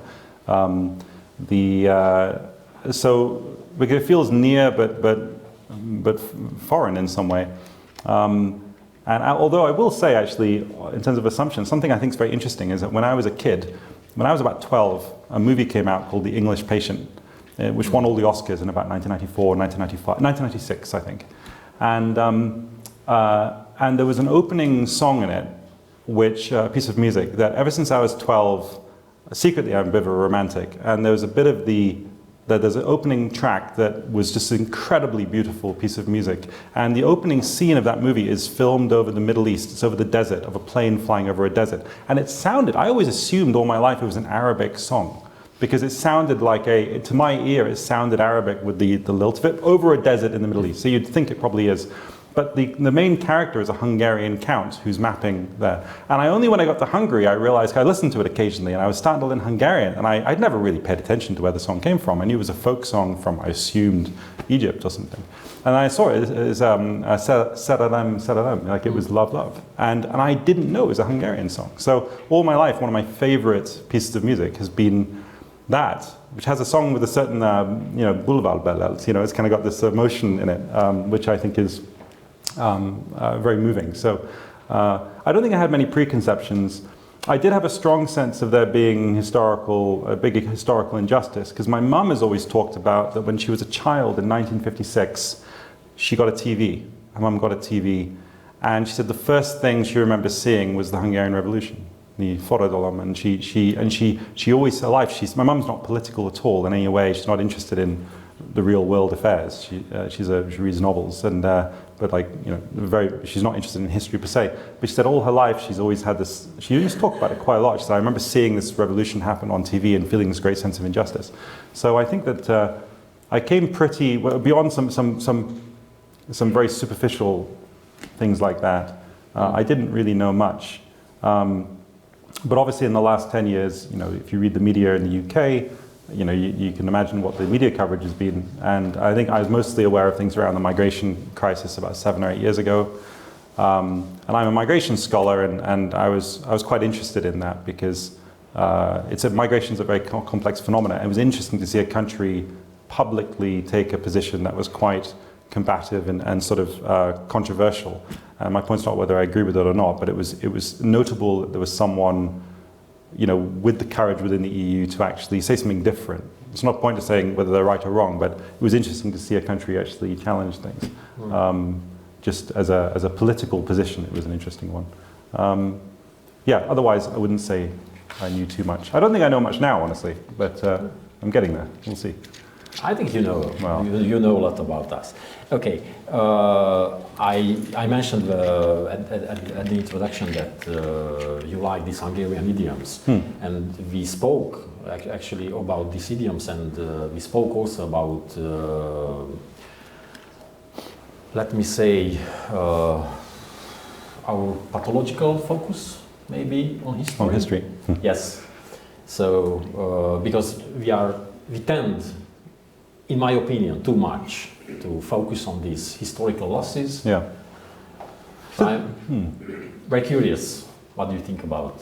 So because it feels near, but foreign in some way. And although I will say, actually, in terms of assumptions, something I think is very interesting is that when I was a kid, when I was about 12, a movie came out called The English Patient, which won all the Oscars in about 1994, 1995, 1996, I think. And there was an opening song in it, which a piece of music that ever since I was 12, secretly I'm a bit of a romantic, and there was a bit of there's an opening track that was just an incredibly beautiful piece of music. And the opening scene of that movie is filmed over the Middle East. It's over the desert, of a plane flying over a desert. And it sounded, I always assumed all my life it was an Arabic song, because it sounded like to my ear, it sounded Arabic with the lilt of it, over a desert in the Middle East. So you'd think it probably is. But the main character is a Hungarian count who's mapping there. And when I got to Hungary, I realized I listened to it occasionally, and I was starting to learn Hungarian, and I'd never really paid attention to where the song came from. I knew it was a folk song from, I assumed, Egypt or something. And I saw it as Szerelem, Szerelem, like it was love, love. And I didn't know it was a Hungarian song. So all my life, one of my favorite pieces of music has been that, which has a song with a certain, bulvalbelelt, it's kind of got this emotion in it, which I think is very moving. So I don't think I had many preconceptions. I did have a strong sense of there being a big historical injustice, because my mum has always talked about that when she was a child in 1956, she got a TV. Her mum got a TV, and she said the first thing she remembers seeing was the Hungarian Revolution, the forradalom, and she always her life. My mum's not political at all in any way. She's not interested in the real world affairs. She reads novels, and but like, you know, she's not interested in history per se. But she said all her life she's always had this. She used to talk about it quite a lot. She said, I remember seeing this revolution happen on TV and feeling this great sense of injustice. So I think that I came pretty beyond some very superficial things like that. I didn't really know much. But obviously in the last 10 years, you know, if you read the media in the UK, you know, you can imagine what the media coverage has been. And I think I was mostly aware of things around the migration crisis about 7 or 8 years ago. And I'm a migration scholar, and I was quite interested in that because migration is a very complex phenomenon. It was interesting to see a country publicly take a position that was quite combative and sort of controversial. And my point's not whether I agree with it or not, but it was notable that there was someone, you know, with the courage within the EU to actually say something different. It's not a point of saying whether they're right or wrong, but it was interesting to see a country actually challenge things. Just as a political position, it was an interesting one. Yeah, otherwise I wouldn't say I knew too much. I don't think I know much now, honestly, but I'm getting there. We'll see. I think you know. Well, you know a lot about us. Okay, I mentioned at the introduction that you like these Hungarian idioms, and we spoke actually about these idioms, and we spoke also about, let me say, our pathological focus, maybe on history. On history. Yes. So because we tend, in my opinion, too much to focus on these historical losses. Yeah. So I'm very curious, what do you think about?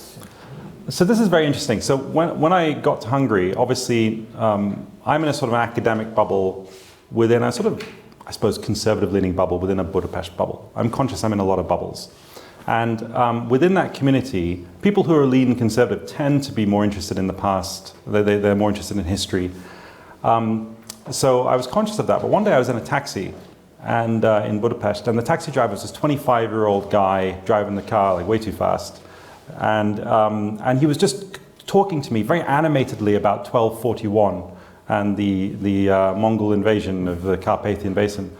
So this is very interesting. So when I got to Hungary, obviously I'm in a sort of academic bubble within a sort of, I suppose, conservative-leaning bubble within a Budapest bubble. I'm conscious I'm in a lot of bubbles. And within that community, people who are lean conservative tend to be more interested in the past. They're more interested in history. So I was conscious of that, but one day I was in a taxi and in Budapest, and the taxi driver was this 25-year-old guy driving the car like way too fast, and he was just talking to me very animatedly about 1241 and the Mongol invasion of the Carpathian Basin,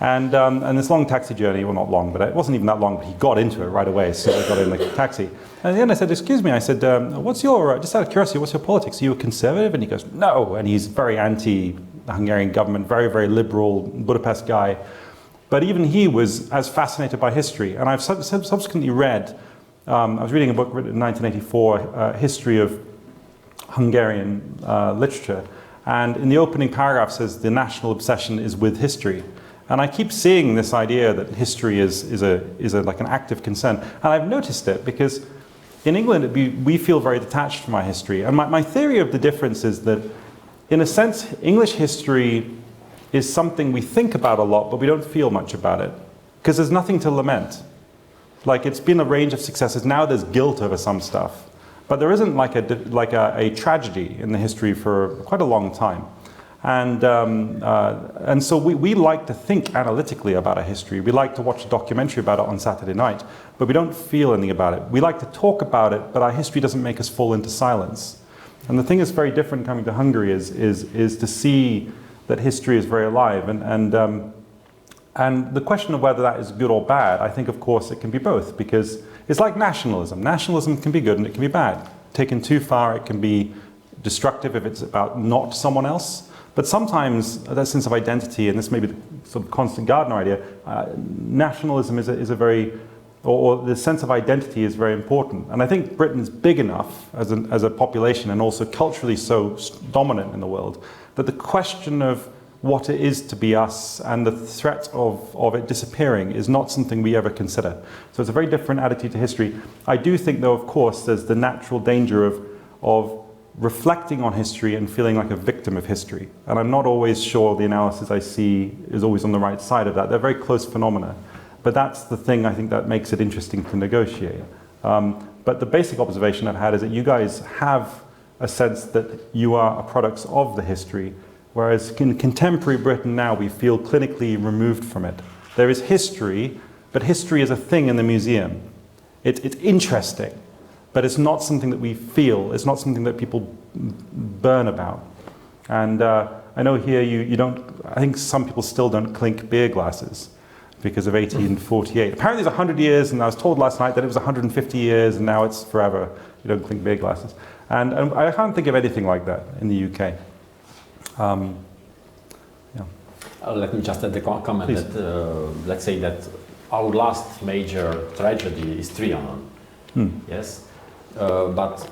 and this long taxi journey. Well, not long, but it wasn't even that long. But he got into it right away, so I got in the taxi. And at the end I said, excuse me, I said, what's your, just out of curiosity, what's your politics? Are you a conservative? And he goes, no. And he's very anti the Hungarian government, very, very liberal Budapest guy. But even he was as fascinated by history. And I've subsequently read, I was reading a book written in 1984, history of Hungarian literature. And in the opening paragraph says the national obsession is with history. And I keep seeing this idea that history is like an active concern. And I've noticed it because in England, we feel very detached from our history. And my theory of the difference is that, in a sense, English history is something we think about a lot, but we don't feel much about it. Because there's nothing to lament. Like, it's been a range of successes. Now there's guilt over some stuff. But there isn't like a tragedy in the history for quite a long time. And so we like to think analytically about our history. We like to watch a documentary about it on Saturday night, but we don't feel anything about it. We like to talk about it, but our history doesn't make us fall into silence. And the thing that's very different coming to Hungary is to see that history is very alive. And the question of whether that is good or bad, I think, of course, it can be both, because it's like nationalism. Nationalism can be good and it can be bad. Taken too far, it can be destructive if it's about not someone else. But sometimes that sense of identity, and this may be the sort of constant Gardner idea, nationalism is a very, or the sense of identity is very important. And I think Britain's big enough as a population and also culturally so dominant in the world that the question of what it is to be us and the threat of it disappearing is not something we ever consider. So it's a very different attitude to history. I do think, though, of course, there's the natural danger of reflecting on history and feeling like a victim of history. And I'm not always sure the analysis I see is always on the right side of that. They're very close phenomena. But that's the thing I think that makes it interesting to negotiate. But the basic observation I've had is that you guys have a sense that you are products of the history, Whereas in contemporary Britain now, we feel clinically removed from it. There is history, but history is a thing in the museum. It's interesting, but it's not something that we feel. It's not something that people burn about. And I know here you don't, I think some people still don't clink beer glasses because of 1848. Apparently it's 100 years, and I was told last night that it was 150 years, and now it's forever. You don't clink beer glasses. And I can't think of anything like that in the UK. Let me just add the comment Please. that, let's say that our last major tragedy is Trianon. Yes? But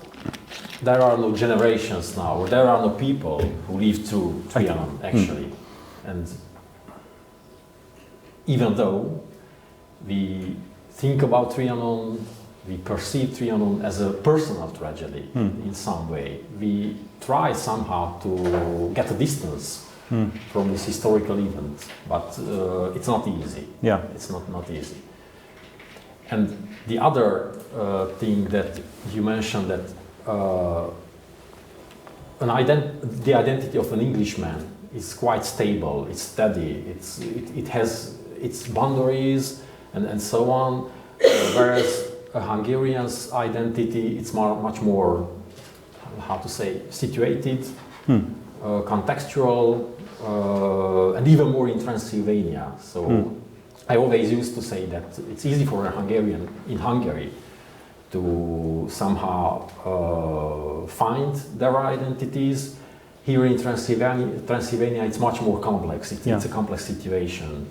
there are no generations now, or there are no people who lived through Trianon, actually. And even though we think about Trianon, we perceive Trianon as a personal tragedy in some way, we try somehow to get a distance from this historical event, but it's not easy. Yeah. It's not easy. And the other thing that you mentioned, that the identity of an Englishman is quite stable, it's steady, it has its boundaries and so on, whereas a Hungarian's identity, it's much more, how to say, situated, contextual, and even more in Transylvania. So I always used to say that it's easy for a Hungarian in Hungary to somehow find their identities. Here in Transylvania, it's much more complex. It's a complex situation.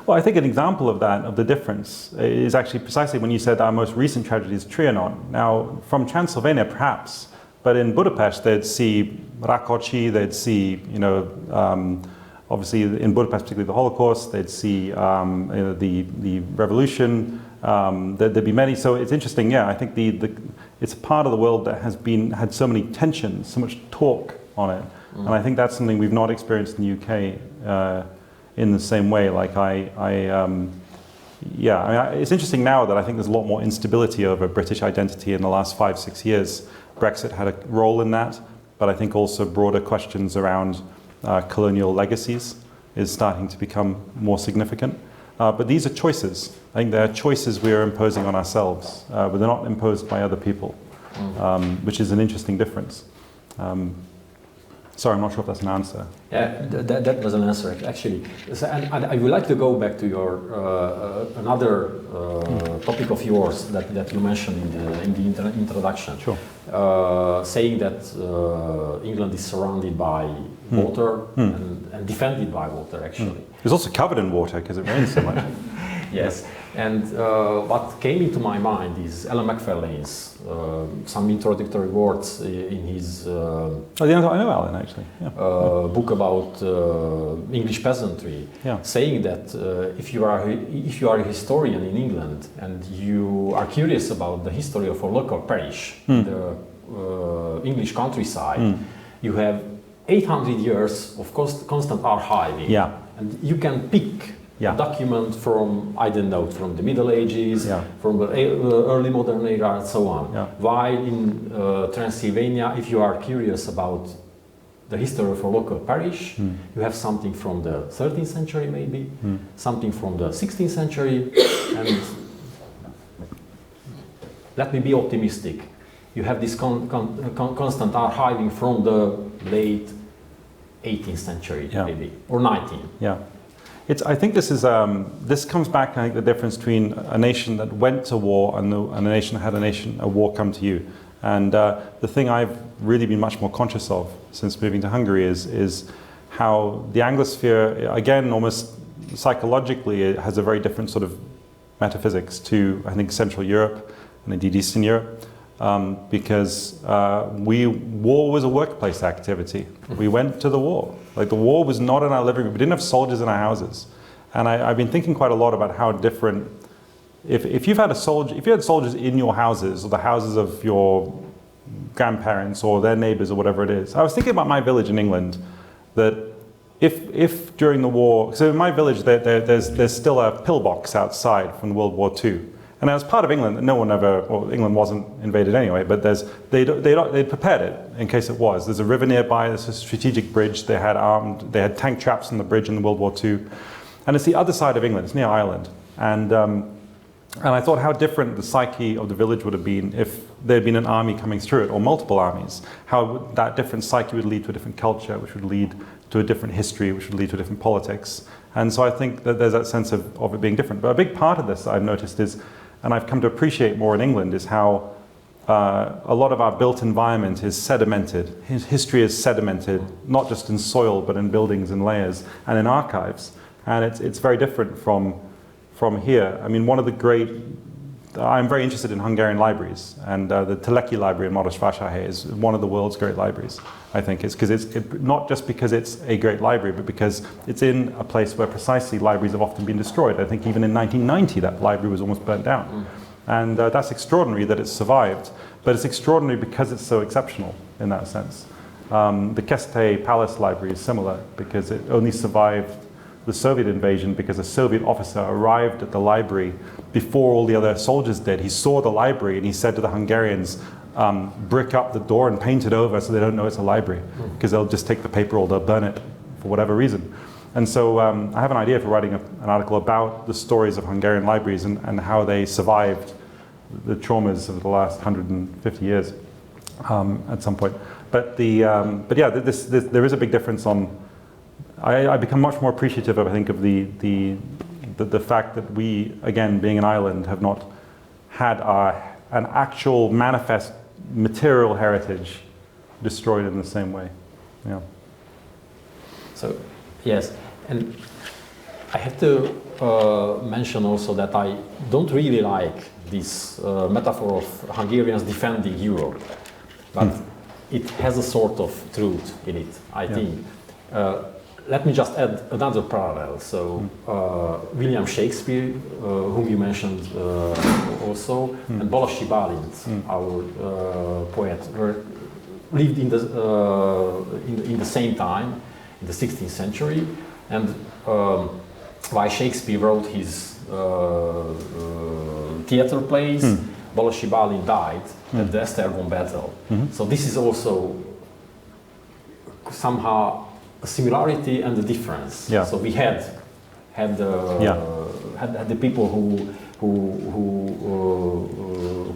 Well, I think an example of that, of the difference, is actually precisely when you said our most recent tragedy is Trianon. Now, from Transylvania, perhaps, but in Budapest, they'd see Rákóczi, they'd see, obviously in Budapest, particularly the Holocaust, they'd see the revolution. There'd be many. So it's interesting. Yeah, I think it's a part of the world that has had so many tensions, so much talk on it, and I think that's something we've not experienced in the UK in the same way. Like it's interesting now that I think there's a lot more instability over British identity in the last 5-6 years. Brexit had a role in that, but I think also broader questions around colonial legacies is starting to become more significant. But these are choices. I think they're choices we are imposing on ourselves, but they're not imposed by other people, which is an interesting difference. Sorry, I'm not sure if that's an answer. Yeah, that was an answer, actually. So, and I would like to go back to your another topic of yours that you mentioned in the introduction. Sure. Saying that England is surrounded by water and defended by water, actually. It's also covered in water because it rains so much. Yes, and what came into my mind is Alan McFarlane's some introductory words in his I know Alan, actually. Yeah. book about English peasantry, saying that if you are a historian in England and you are curious about the history of a local parish, the English countryside, you have 800 years of constant archiving, and you can pick a document from, I don't know, from the Middle Ages, from the early modern era, and so on. While in Transylvania, if you are curious about the history of a local parish, you have something from the 13th century maybe, something from the 16th century, and let me be optimistic. You have this constant archiving from the late 18th century maybe, or 19th. Yeah. I think this is this comes back. I think the difference between a nation that went to war and a nation that had a war come to you. And the thing I've really been much more conscious of since moving to Hungary is how the Anglosphere, again, almost psychologically, it has a very different sort of metaphysics to, I think, Central Europe and indeed Eastern Europe, because war was a workplace activity. We went to the war. Like, the war was not in our living room. We didn't have soldiers in our houses. And I've been thinking quite a lot about how different, if you had soldiers in your houses or the houses of your grandparents or their neighbors or whatever it is. I was thinking about my village in England, that if during the war, so in my village there's still a pillbox outside from World War II, And as part of England, no one ever, well, England wasn't invaded anyway, but they'd prepared it in case it was. There's a river nearby, there's a strategic bridge, they had tank traps on the bridge in World War II. And it's the other side of England, it's near Ireland. And I thought how different the psyche of the village would have been if there had been an army coming through it, or multiple armies. How that different psyche would lead to a different culture, which would lead to a different history, which would lead to different politics. And so I think that there's that sense of it being different. But a big part of this I've noticed is, and I've come to appreciate more in England, is how a lot of our built environment is sedimented. History is sedimented, not just in soil, but in buildings and layers and in archives. And it's very different from here. I mean, I'm very interested in Hungarian libraries, and the Teleki Library in Marosvásárhely is one of the world's great libraries, I think. It's not just because it's a great library, but because it's in a place where precisely libraries have often been destroyed. I think even in 1990 that library was almost burnt down. And that's extraordinary that it's survived, but it's extraordinary because it's so exceptional in that sense. The Keste Palace Library is similar because it only survived the Soviet invasion because a Soviet officer arrived at the library before all the other soldiers did. He saw the library and he said to the Hungarians, brick up the door and paint it over so they don't know it's a library, because they'll just take the paper or they'll burn it for whatever reason. And so I have an idea for writing an article about the stories of Hungarian libraries and how they survived the traumas of the last 150 years at some point. But yeah, there is a big difference on. I become much more appreciative of, I think, of the fact that we, again, being an island, have not had an actual manifest material heritage destroyed in the same way. Yeah. So, yes, and I have to mention also that I don't really like this metaphor of Hungarians defending Europe, but it has a sort of truth in it, I think. Let me just add another parallel. So William Shakespeare, whom you mentioned also, and Babeş-Bolyai Bálint, our poet, lived in the same time, in the 16th century, and while Shakespeare wrote his theater plays, Babeş-Bolyai Bálint died at the Esztergom battle. So this is also somehow a similarity and a difference. Yeah. So we had the people who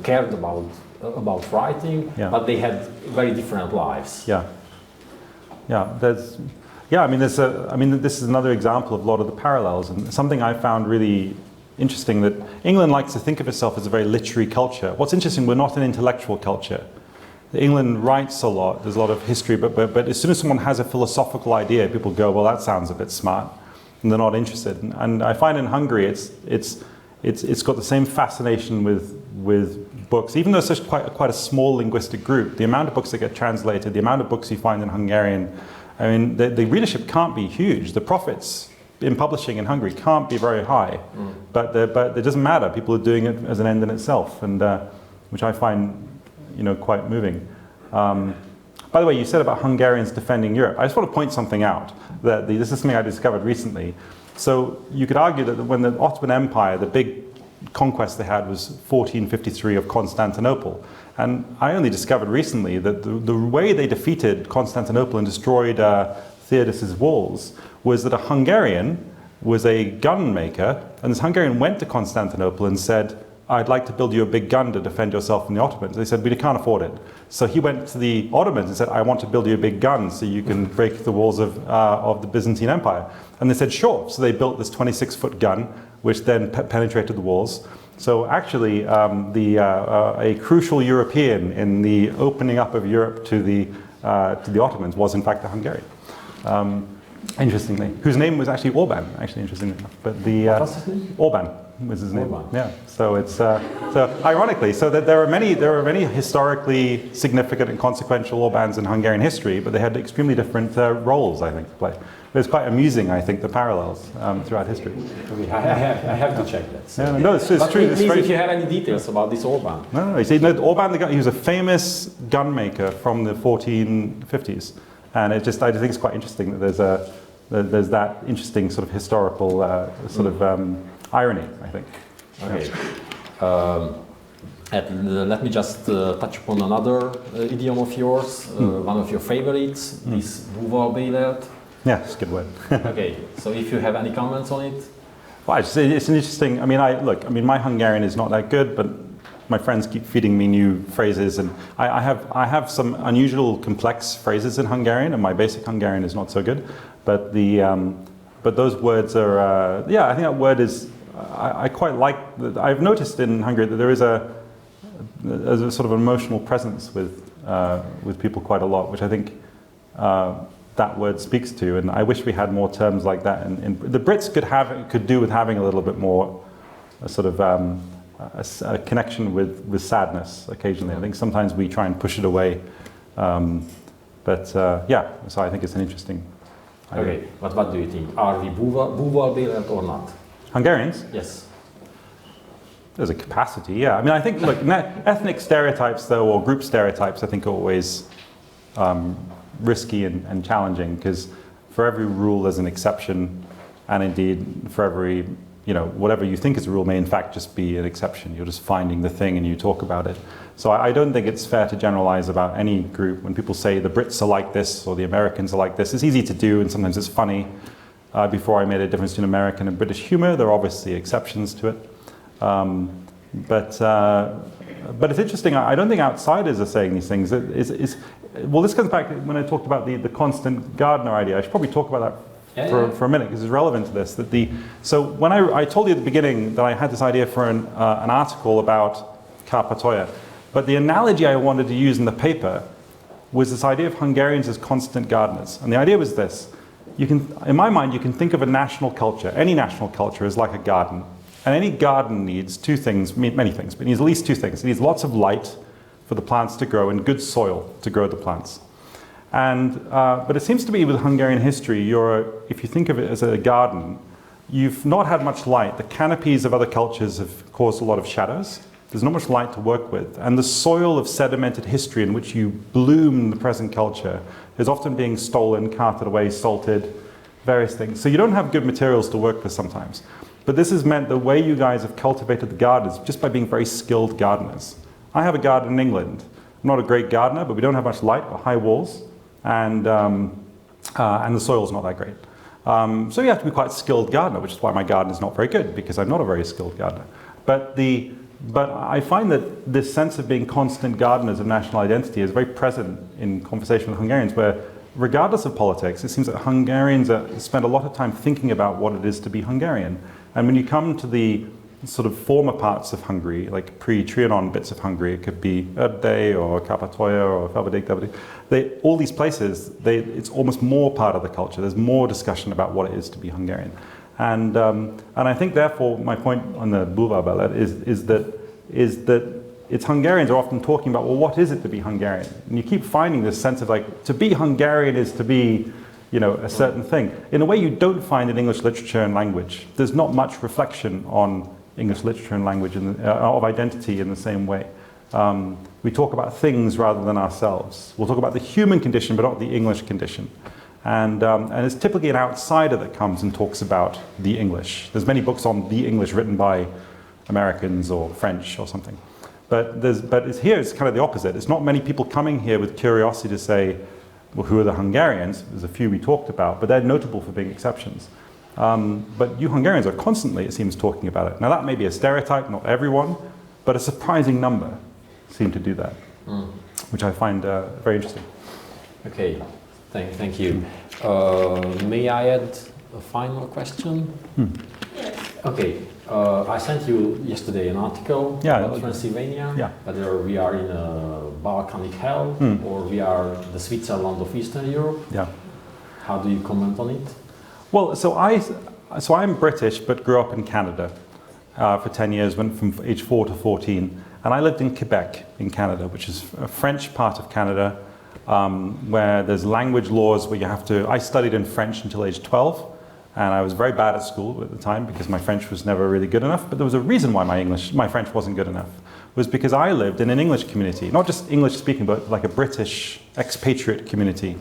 cared about writing, but they had very different lives. I mean, this is another example of a lot of the parallels, and something I found really interesting, that England likes to think of itself as a very literary culture. What's interesting, we're not an intellectual culture. England writes a lot, there's a lot of history, but as soon as someone has a philosophical idea, people go, well, that sounds a bit smart, and they're not interested. And I find in Hungary, it's got the same fascination with books, even though it's such quite a small linguistic group. The amount of books that get translated, the amount of books you find in Hungarian, I mean, the readership can't be huge. The profits in publishing in Hungary can't be very high, but it doesn't matter. People are doing it as an end in itself, and which I find, quite moving. By the way, you said about Hungarians defending Europe. I just want to point something out. That this is something I discovered recently. So you could argue that when the Ottoman Empire, the big conquest they had was 1453 of Constantinople. And I only discovered recently that the way they defeated Constantinople and destroyed Theodos's walls was that a Hungarian was a gun maker, and this Hungarian went to Constantinople and said, I'd like to build you a big gun to defend yourself from the Ottomans. They said, we can't afford it. So he went to the Ottomans and said, I want to build you a big gun so you can break the walls of the Byzantine Empire. And they said, sure. So they built this 26-foot gun, which then penetrated the walls. So actually, a crucial European in the opening up of Europe to the Ottomans was in fact a Hungarian. Interestingly, whose name was actually Orban, interestingly enough. But What's his name? Orban was his name. Orban. Yeah. So it's so ironically, so that there are many historically significant and consequential Orbans in Hungarian history, but they had extremely different roles, I think, to play. It's quite amusing, I think, the parallels throughout history. I have to check that. So. Yeah, no, it's true. Please, if you have any details about this Orban. No. You see, Orban, he was a famous gun maker from the 1450s. And I just think it's quite interesting that there's that interesting sort of historical irony, I think. Okay. Let me just touch upon another idiom of yours, one of your favorites, this búvarbélert. Yeah, it's a good word. Okay, so if you have any comments on it? Well, it's an interesting, I mean, my Hungarian is not that good, but my friends keep feeding me new phrases, and I have some unusual complex phrases in Hungarian, and my basic Hungarian is not so good, but those words are, I think that word is, I quite like, I've noticed in Hungary that there is a sort of emotional presence with people quite a lot, which I think that word speaks to, and I wish we had more terms like that. And the Brits could do with having a little bit more a sort of a connection with sadness occasionally. I think sometimes we try and push it away, so I think it's an interesting idea. Okay, but what do you think? Are we búvarbélert or not? Hungarians? Yes. There's a capacity, yeah. I mean, I think, look, ethnic stereotypes, though, or group stereotypes, I think are always risky and challenging, because for every rule there's an exception, and indeed for every, whatever you think is a rule may in fact just be an exception. You're just finding the thing and you talk about it. So I don't think it's fair to generalize about any group. When people say the Brits are like this or the Americans are like this, it's easy to do and sometimes it's funny. Before I made a difference between American and British humor, there are obviously exceptions to it. But it's interesting, I don't think outsiders are saying these things. Well, this comes back when I talked about the constant gardener idea. I should probably talk about that for a minute, because it's relevant to this. So when I told you at the beginning that I had this idea for an article about Kárpátalja, but the analogy I wanted to use in the paper was this idea of Hungarians as constant gardeners. And the idea was this. In my mind, you can think of a national culture, any national culture, as like a garden. And any garden needs two things, many things, but it needs at least two things. It needs lots of light for the plants to grow and good soil to grow the plants. But it seems to be with Hungarian history, if you think of it as a garden, you've not had much light. The canopies of other cultures have caused a lot of shadows. There's not much light to work with. And the soil of sedimented history in which you bloom the present culture is often being stolen, carted away, salted, various things. So you don't have good materials to work with sometimes. But this has meant the way you guys have cultivated the garden is just by being very skilled gardeners. I have a garden in England. I'm not a great gardener, but we don't have much light or high walls, and the soil's not that great. So you have to be quite a skilled gardener, which is why my garden is not very good, because I'm not a very skilled gardener. But I find that this sense of being constant gardeners of national identity is very present in conversation with Hungarians, where regardless of politics, it seems that Hungarians spend a lot of time thinking about what it is to be Hungarian. And when you come to the sort of former parts of Hungary, like pre-Trianon bits of Hungary, it could be Erdély or Kárpátalja or Felvidék, all these places, it's almost more part of the culture. There's more discussion about what it is to be Hungarian. And I think, therefore, my point on the búvarbélet is that it's Hungarians are often talking about, well, what is it to be Hungarian? And you keep finding this sense of, like, to be Hungarian is to be, a certain thing. In a way you don't find in English literature and language. There's not much reflection on English literature and language of identity in the same way. We talk about things rather than ourselves. We'll talk about the human condition, but not the English condition. And it's typically an outsider that comes and talks about the English. There's many books on the English written by Americans or French or something. But here it's kind of the opposite. It's not many people coming here with curiosity to say, well, who are the Hungarians? There's a few we talked about, but they're notable for being exceptions. But you Hungarians are constantly, it seems, talking about it. Now that may be a stereotype, not everyone, but a surprising number seem to do that, which I find very interesting. Okay, thank you. May I add a final question? Yes. Okay, I sent you yesterday an article about Transylvania, whether we are in a volcanic hell or we are the Switzerland of Eastern Europe. Yeah. How do you comment on it? Well, so I'm British, but grew up in Canada for 10 years, went from age 4 to 14. And I lived in Quebec in Canada, which is a French part of Canada, where there's language laws where you have to, I studied in French until age 12. And I was very bad at school at the time because my French was never really good enough. But there was a reason why my French wasn't good enough. It was because I lived in an English community, not just English speaking, but like a British expatriate community.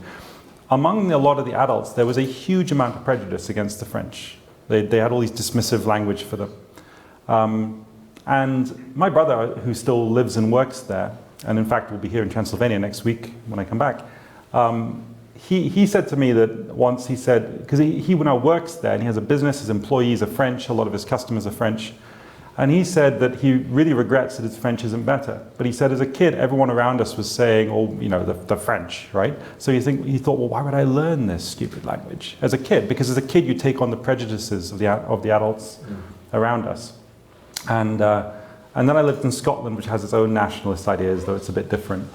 Among a lot of the adults, there was a huge amount of prejudice against the French. They had all these dismissive language for them. And my brother, who still lives and works there, and in fact will be here in Transylvania next week when I come back, he said to me that once, he said, because he now works there and he has a business, his employees are French, a lot of his customers are French, and he said that he really regrets that his French isn't better. But he said as a kid, everyone around us was saying, oh, you know, the French, right? So he thought, well, why would I learn this stupid language as a kid? Because as a kid, you take on the prejudices of the adults around us. And then I lived in Scotland, which has its own nationalist ideas, though it's a bit different.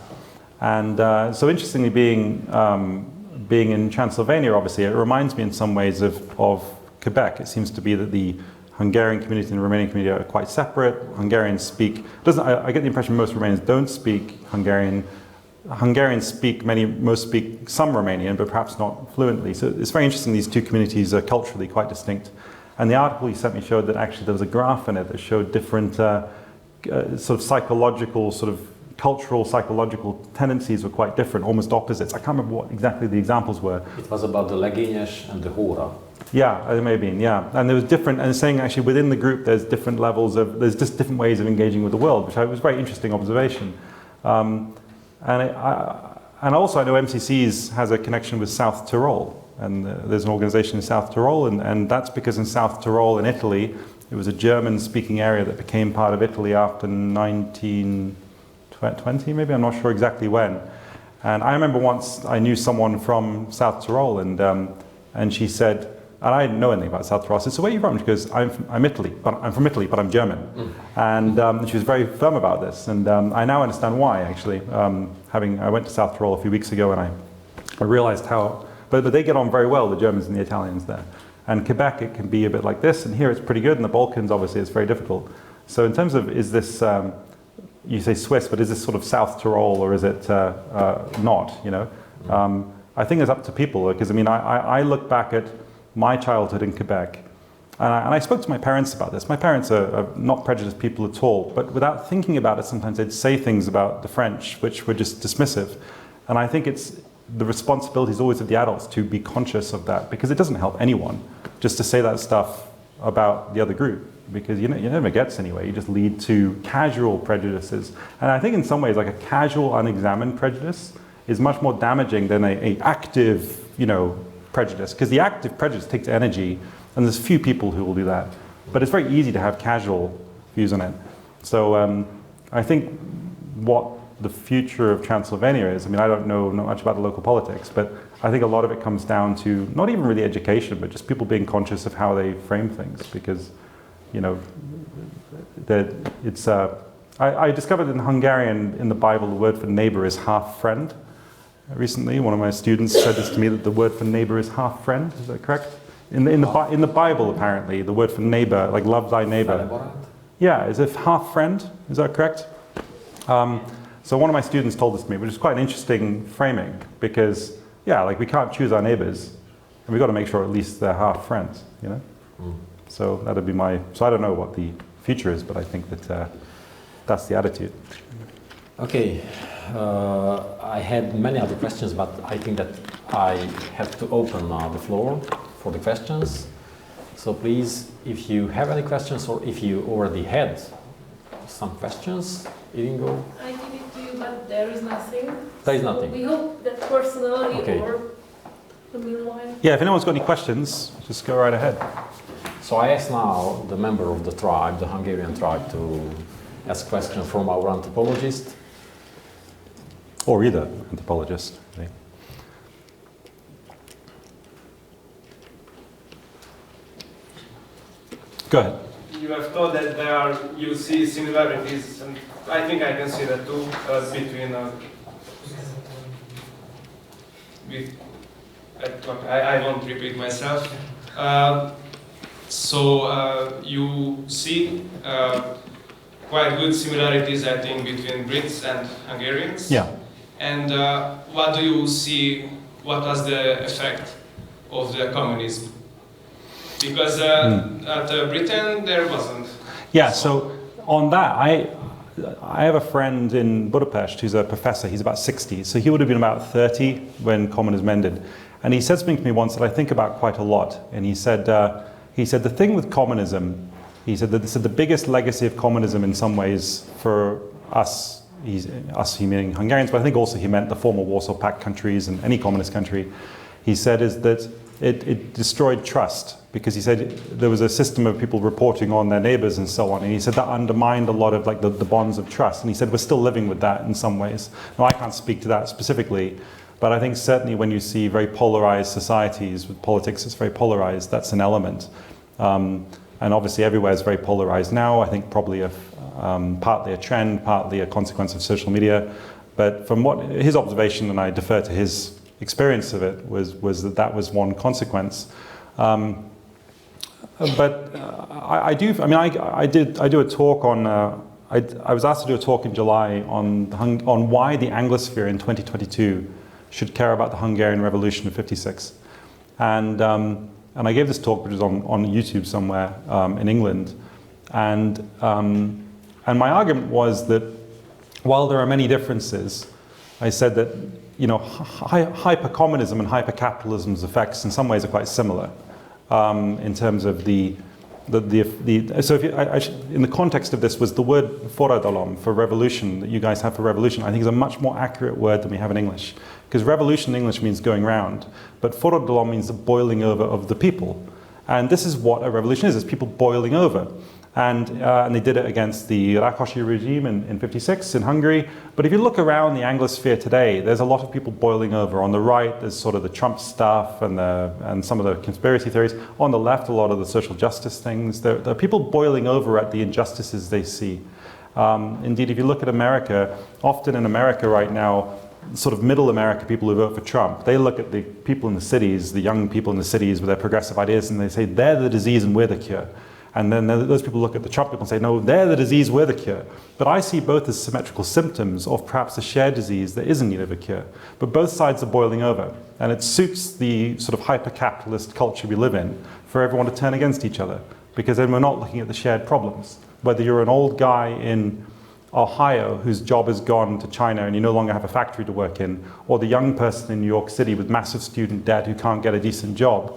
And so interestingly, being in Transylvania, obviously, it reminds me in some ways of Quebec. It seems to be that the Hungarian community and the Romanian community are quite separate. Hungarians speak, I get the impression most Romanians don't speak Hungarian. Hungarians speak, most speak some Romanian, but perhaps not fluently. So it's very interesting, these two communities are culturally quite distinct. And the article you sent me showed that actually there was a graph in it that showed different sort of psychological, sort of cultural, psychological tendencies were quite different, almost opposites. I can't remember what exactly the examples were. It was about the legényes and the hóra. Yeah, it may have been, yeah. And there was different, and saying actually within the group there's different levels of, there's just different ways of engaging with the world, which was a very interesting observation. And also I know MCC's has a connection with South Tyrol, and there's an organization in South Tyrol, and that's because in South Tyrol in Italy, it was a German-speaking area that became part of Italy after 1920, maybe, I'm not sure exactly when. And I remember once I knew someone from South Tyrol, and she said, and I didn't know anything about South Tyrol. I said, so where are you from? She goes, I'm from Italy, but I'm German. And she was very firm about this. And I now understand why, actually. I went to South Tyrol a few weeks ago, and I realized how, but they get on very well, the Germans and the Italians there. And Quebec, it can be a bit like this, and here it's pretty good, and the Balkans, obviously, it's very difficult. So in terms of, is this, you say Swiss, but is this sort of South Tyrol, or is it not, you know? I think it's up to people, because I mean, I look back at my childhood in Quebec, and I spoke to my parents about this. My parents are not prejudiced people at all, but without thinking about it, sometimes they'd say things about the French which were just dismissive. And I think it's the responsibility is always of the adults to be conscious of that, because it doesn't help anyone just to say that stuff about the other group, because you never gets anywhere. You just lead to casual prejudices. And I think in some ways, like a casual, unexamined prejudice is much more damaging than a active, prejudice, because the active prejudice takes energy, and there's few people who will do that. But it's very easy to have casual views on it. So I think what the future of Transylvania is, I mean, I don't know not much about the local politics, but I think a lot of it comes down to not even really education, but just people being conscious of how they frame things, because, that it's. I discovered in Hungarian, in the Bible, the word for neighbor is half friend. Recently, one of my students said this to me, that the word for neighbor is half friend. Is that correct? In the Bible, apparently, the word for neighbor, like love thy neighbor. Yeah, is it half friend? Is that correct? So one of my students told this to me, which is quite an interesting framing, because like we can't choose our neighbors, and we've got to make sure at least they're half friends, So that'd be so I don't know what the future is, but I think that that's the attitude. Okay, I had many other questions, but I think that I have to open the floor for the questions. So please, if you have any questions, or if you already had some questions, Iringo? I give it to you, but there is nothing. There is nothing. We hope that personally, Okay. or the meanwhile. Yeah, if anyone's got any questions, just go right ahead. So I ask now the member of the tribe, the Hungarian tribe, to ask questions from our anthropologist. Or either anthropologist. Go ahead. You have thought that you see similarities, and I think I can see that too, between I won't repeat myself. So you see quite good similarities, I think, between Brits and Hungarians. Yeah. And what do you see, what was the effect of the communism? Because at Britain there wasn't. Yeah, so on that, I have a friend in Budapest who's a professor. He's about 60, so he would have been about 30 when communism ended. And he said something to me once that I think about quite a lot. And he said the thing with communism He said that the biggest legacy of communism in some ways for us, he meaning Hungarians, but I think also he meant the former Warsaw Pact countries and any communist country, he said is that it destroyed trust, because he said there was a system of people reporting on their neighbors and so on, and he said that undermined a lot of like the bonds of trust, and he said we're still living with that in some ways. Now I can't speak to that specifically, but I think certainly when you see very polarized societies with politics, it's very polarized, that's an element. And obviously everywhere is very polarized now. I think probably partly a trend, partly a consequence of social media. But from what his observation, and I defer to his experience of it, was that was one consequence. But I do a talk on. I was asked to do a talk in July on why the Anglosphere in 2022 should care about the Hungarian Revolution of '56, and I gave this talk, which was on YouTube somewhere in England, and my argument was that while there are many differences, I said that hyper-communism and hyper-capitalism's effects in some ways are quite similar in terms of so in the context of this was the word forradalom for revolution that you guys have for revolution, I think is a much more accurate word than we have in English. Because revolution in English means going round, but forradalom means the boiling over of the people. And this is what a revolution is, it's people boiling over. And they did it against the Rákosi regime in '56 in Hungary. But if you look around the Anglosphere today, there's a lot of people boiling over. On the right, there's sort of the Trump stuff and some of the conspiracy theories. On the left, a lot of the social justice things. There are people boiling over at the injustices they see. Indeed, if you look at America, often in America right now, sort of middle America people who vote for Trump, they look at the people in the cities, the young people in the cities with their progressive ideas, and they say they're the disease and we're the cure. And then those people look at the Trump people and say, no, they're the disease, we're the cure. But I see both as symmetrical symptoms of perhaps a shared disease that is in need of a cure. But both sides are boiling over. And it suits the sort of hyper-capitalist culture we live in for everyone to turn against each other. Because then we're not looking at the shared problems. Whether you're an old guy in Ohio whose job has gone to China and you no longer have a factory to work in, or the young person in New York City with massive student debt who can't get a decent job.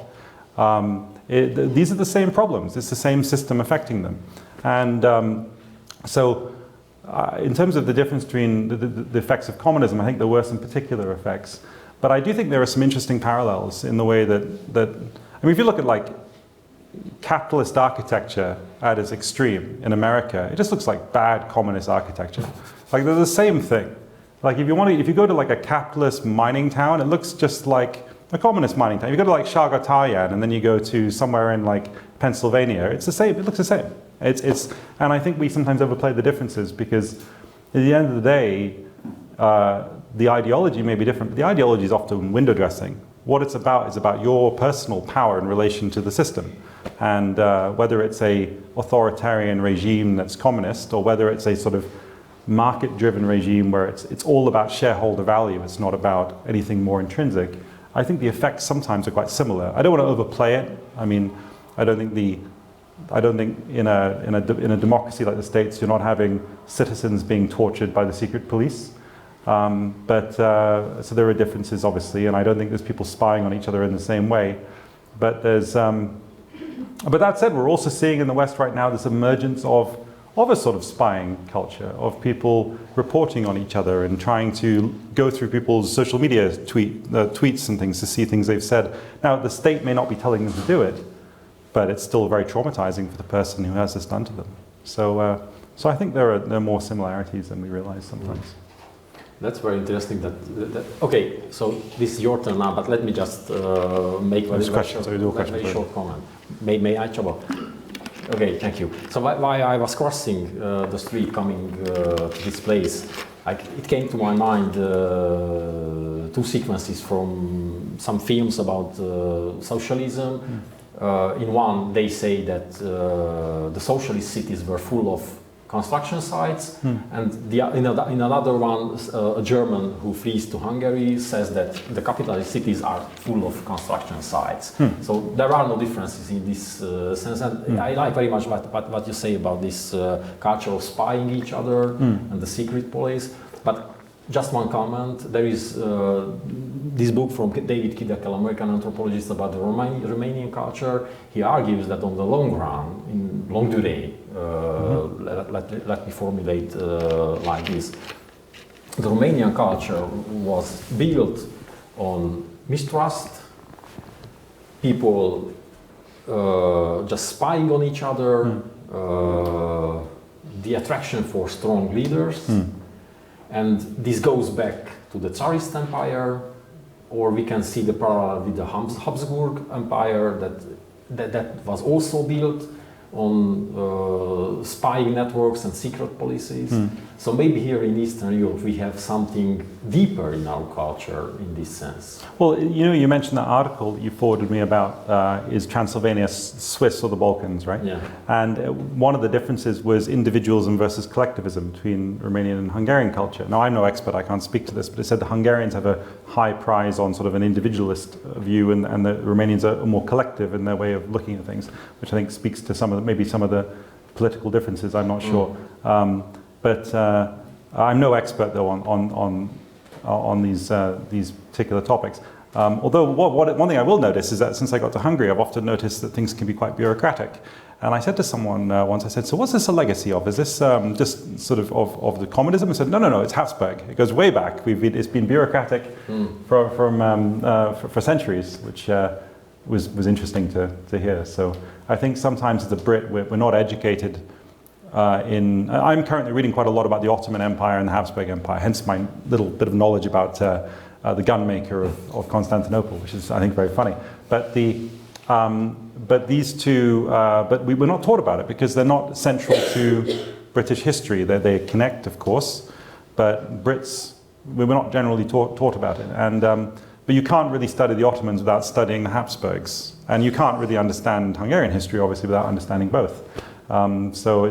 These are the same problems. It's the same system affecting them. And in terms of the difference between the effects of communism, I think there were some particular effects. But I do think there are some interesting parallels in the way that I mean, if you look at like capitalist architecture at its extreme in America, it just looks like bad communist architecture. Like they're the same thing. Like if you go to like a capitalist mining town, it looks just like a communist mining town. If you go to like Shagataryan and then you go to somewhere in like Pennsylvania, it's the same. It looks the same. And I think we sometimes overplay the differences because at the end of the day, the ideology may be different, but the ideology is often window dressing. What it's about is about your personal power in relation to the system. And whether it's a authoritarian regime that's communist or whether it's a sort of market-driven regime where it's all about shareholder value, it's not about anything more intrinsic, I think the effects sometimes are quite similar. I don't want to overplay it. I mean, I don't think in a democracy like the States you're not having citizens being tortured by the secret police. So there are differences obviously, and I don't think there's people spying on each other in the same way. But but that said, we're also seeing in the West right now this emergence of a sort of spying culture, of people reporting on each other and trying to go through people's social media tweets and things to see things they've said. Now, the state may not be telling them to do it, but it's still very traumatizing for the person who has this done to them. So I think there are more similarities than we realize sometimes. That's very interesting. Okay, so this is your turn now, but let me just make a very short comment. May I, Csaba? Okay, thank you. So while I was crossing the street coming to this place, it came to my mind two sequences from some films about socialism. In one, they say that the socialist cities were full of construction sites, and in another one, a German who flees to Hungary says that the capitalist cities are full of construction sites. So there are no differences in this sense, and I like very much what you say about this culture of spying each other and the secret police. But just one comment: there is this book from David Kiddekel, American anthropologist, about the Romanian culture, he argues that on the long run, in long durée, let me formulate like this, the Romanian culture was built on mistrust, people just spying on each other, the attraction for strong leaders, and this goes back to the Tsarist Empire, or we can see the parallel with the Habsburg Empire that was also built on spying networks and secret policies. So maybe here in Eastern Europe we have something deeper in our culture in this sense. Well, you know, you mentioned that article that you forwarded me about is Transylvania Swiss or the Balkans, right? Yeah. And one of the differences was individualism versus collectivism between Romanian and Hungarian culture. Now, I'm no expert, I can't speak to this, but it said the Hungarians have a high prize on sort of an individualist view, and the Romanians are more collective in their way of looking at things, which I think speaks to some of the, maybe some of the political differences, I'm not sure. But I'm no expert though on these particular topics. Although one thing I will notice is that since I got to Hungary, I've often noticed that things can be quite bureaucratic. And I said to someone once, I said, so what's this a legacy of? Is this just sort of the communism? I said, no, it's Habsburg. It goes way back. It's been bureaucratic for centuries, which was interesting to hear. So I think sometimes as a Brit, we're not educated I'm currently reading quite a lot about the Ottoman Empire and the Habsburg Empire, hence my little bit of knowledge about the gunmaker of Constantinople, which is, I think, very funny. But these two, but we were not taught about it because they're not central to British history. They connect, of course, but Brits, we were not generally taught about it. And but you can't really study the Ottomans without studying the Habsburgs, and you can't really understand Hungarian history, obviously, without understanding both. So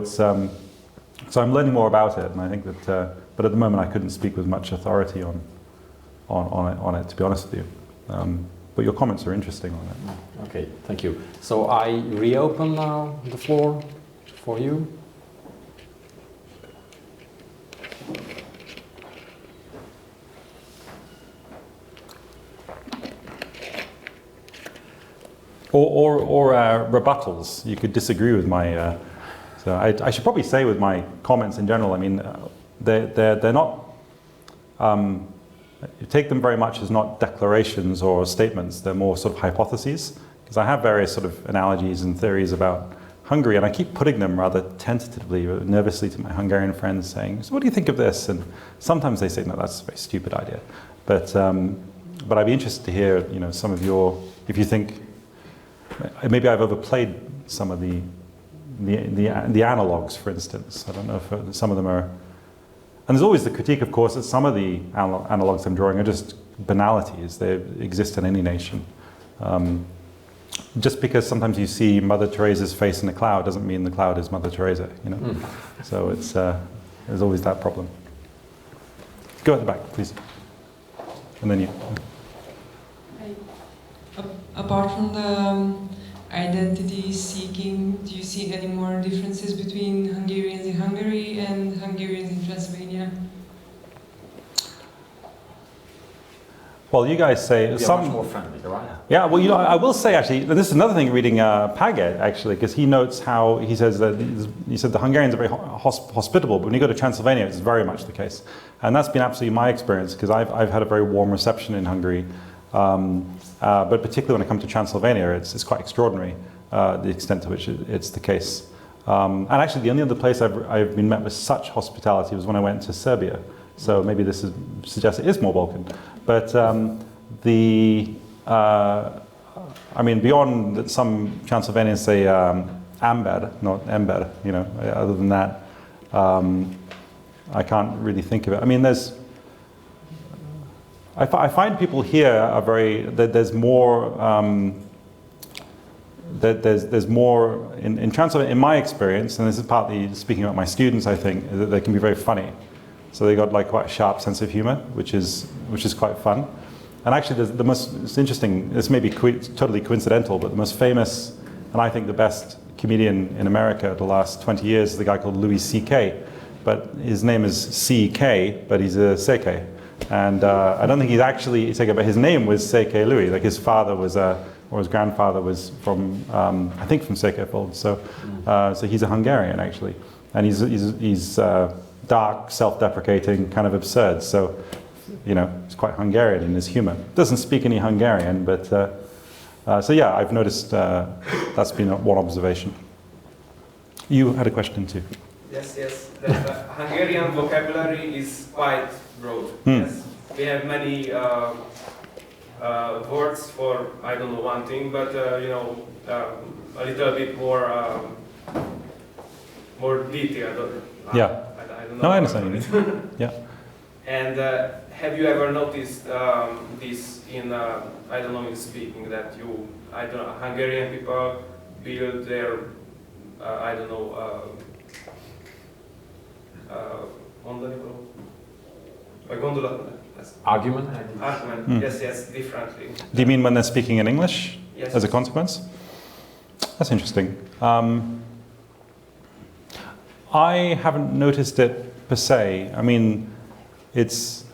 I'm learning more about it, and I think that, but at the moment I couldn't speak with much authority on it, to be honest with you. But your comments are interesting on it. Okay, thank you. So I reopen now the floor for you. Or rebuttals. You could disagree with my. So I should probably say with my comments in general. I mean, they're not. You take them very much as not declarations or statements. They're more sort of hypotheses. Because I have various sort of analogies and theories about Hungary, and I keep putting them rather tentatively, nervously to my Hungarian friends, saying, "So what do you think of this?" And sometimes they say, "No, that's a very stupid idea." But I'd be interested to hear, you know, some of your, if you think. Maybe I've overplayed some of the analogues, for instance. I don't know if some of them are. And there's always the critique, of course, that some of the analogues I'm drawing are just banalities. They exist in any nation. Just because sometimes you see Mother Teresa's face in a cloud doesn't mean the cloud is Mother Teresa, you know. So it's there's always that problem. Go at the back, please. And then you. Apart from the identity seeking, do you see any more differences between Hungarians in Hungary and Hungarians in Transylvania? Well, you guys say some much more friendly, right? Yeah. Well, you know, I will say actually, this is another thing reading Paget actually, because he notes how he says that he said the Hungarians are very hospitable, but when you go to Transylvania, it's very much the case, and that's been absolutely my experience because I've had a very warm reception in Hungary. But particularly when it comes to Transylvania, it's quite extraordinary, the extent to which it's the case. And actually, the only other place I've been met with such hospitality was when I went to Serbia. So maybe this suggests it is more Balkan. But I mean, beyond that, some Transylvanians say amber, not ember, you know, other than that, I can't really think of it. I mean, I find people here are very, there's more, there's more in Transylvania, in my experience, and this is partly speaking about my students, I think, that they can be very funny. So they got like quite a sharp sense of humor, which is quite fun. And actually it's interesting, this may be totally coincidental, but the most famous, and I think the best comedian in America the last 20 years is the guy called Louis C.K. But his name is C.K., but he's a Seke. And I don't think he's actually Seke, but his name was Seke Louis. Like his father was, or his grandfather was from, I think from Seke fold. So, so he's a Hungarian actually, and he's dark, self-deprecating, kind of absurd. So, you know, he's quite Hungarian in his humor. Doesn't speak any Hungarian, but so yeah, I've noticed that's been one observation. You had a question too. Yes, yes. The Hungarian vocabulary is quite broad. Yes, we have many words for I don't know one thing, but you know, a little bit more detailed. Yeah. I don't know. No, I understand you. Yeah. And have you ever noticed this in I don't know in speaking that Hungarian people build their I don't know Argument? Argument. Yes, yes, differently. Do you mean when they're speaking in English Yes. as a consequence? That's interesting. I haven't noticed it per se. I mean, it's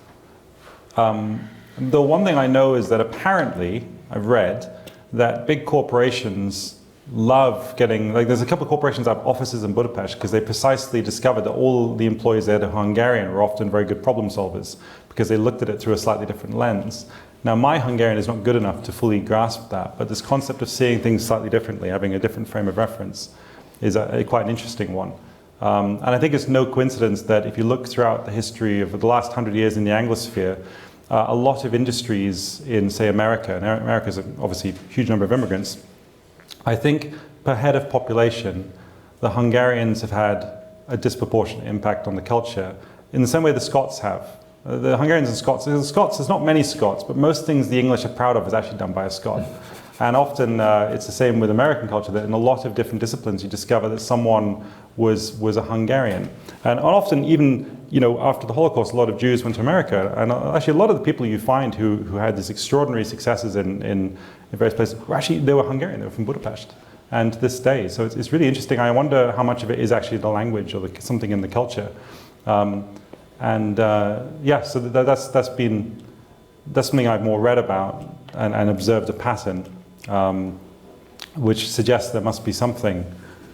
the one thing I know is that apparently I've read that big corporations love getting, like there's a couple of corporations that have offices in Budapest because they precisely discovered that all the employees there that are Hungarian were often very good problem solvers because they looked at it through a slightly different lens. Now my Hungarian is not good enough to fully grasp that, but this concept of seeing things slightly differently, having a different frame of reference, is quite an interesting one. And I think it's no coincidence that if you look throughout the history of the last 100 years in the Anglosphere, a lot of industries in, say, America, and America is obviously a huge number of immigrants, I think per head of population, the Hungarians have had a disproportionate impact on the culture in the same way the Scots have. The Hungarians and Scots, there's not many Scots, but most things the English are proud of is actually done by a Scot. And often it's the same with American culture, that in a lot of different disciplines you discover that someone was a Hungarian. And often even, you know, after the Holocaust, a lot of Jews went to America. And actually a lot of the people you find who had these extraordinary successes in various places, they were Hungarian, they were from Budapest. And to this day, so it's really interesting. I wonder how much of it is actually the language or something in the culture. Yeah, so that's something I've more read about and observed a pattern, which suggests there must be something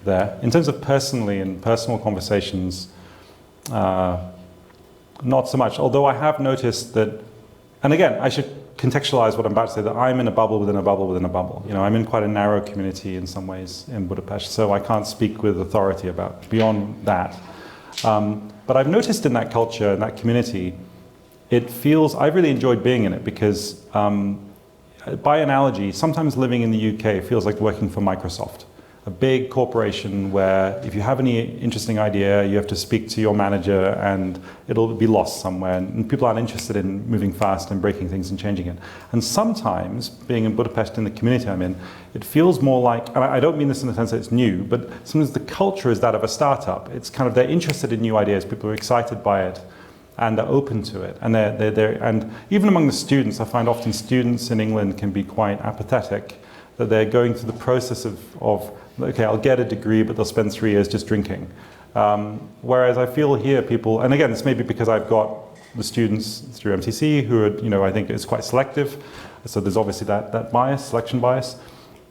there. In terms of personal conversations, not so much, although I have noticed that, and again, I should contextualize what I'm about to say, that I'm in a bubble within a bubble within a bubble. You know, I'm in quite a narrow community in some ways in Budapest, so I can't speak with authority about beyond that. But I've noticed in that culture, in that community, I've really enjoyed being in it because, by analogy, sometimes living in the UK feels like working for Microsoft, a big corporation where if you have any interesting idea, you have to speak to your manager and it'll be lost somewhere, and people aren't interested in moving fast and breaking things and changing it. And sometimes, being in Budapest in the community I'm in, it feels more like, and I don't mean this in the sense that it's new, but sometimes the culture is that of a startup. It's kind of, they're interested in new ideas, people are excited by it, and they're open to it. And and even among the students, I find often students in England can be quite apathetic, that they're going through the process of okay, I'll get a degree, but they'll spend 3 years just drinking. Whereas I feel here people, and again, this may be because I've got the students through MTC who are, you know, I think it's quite selective. So there's obviously that bias, selection bias.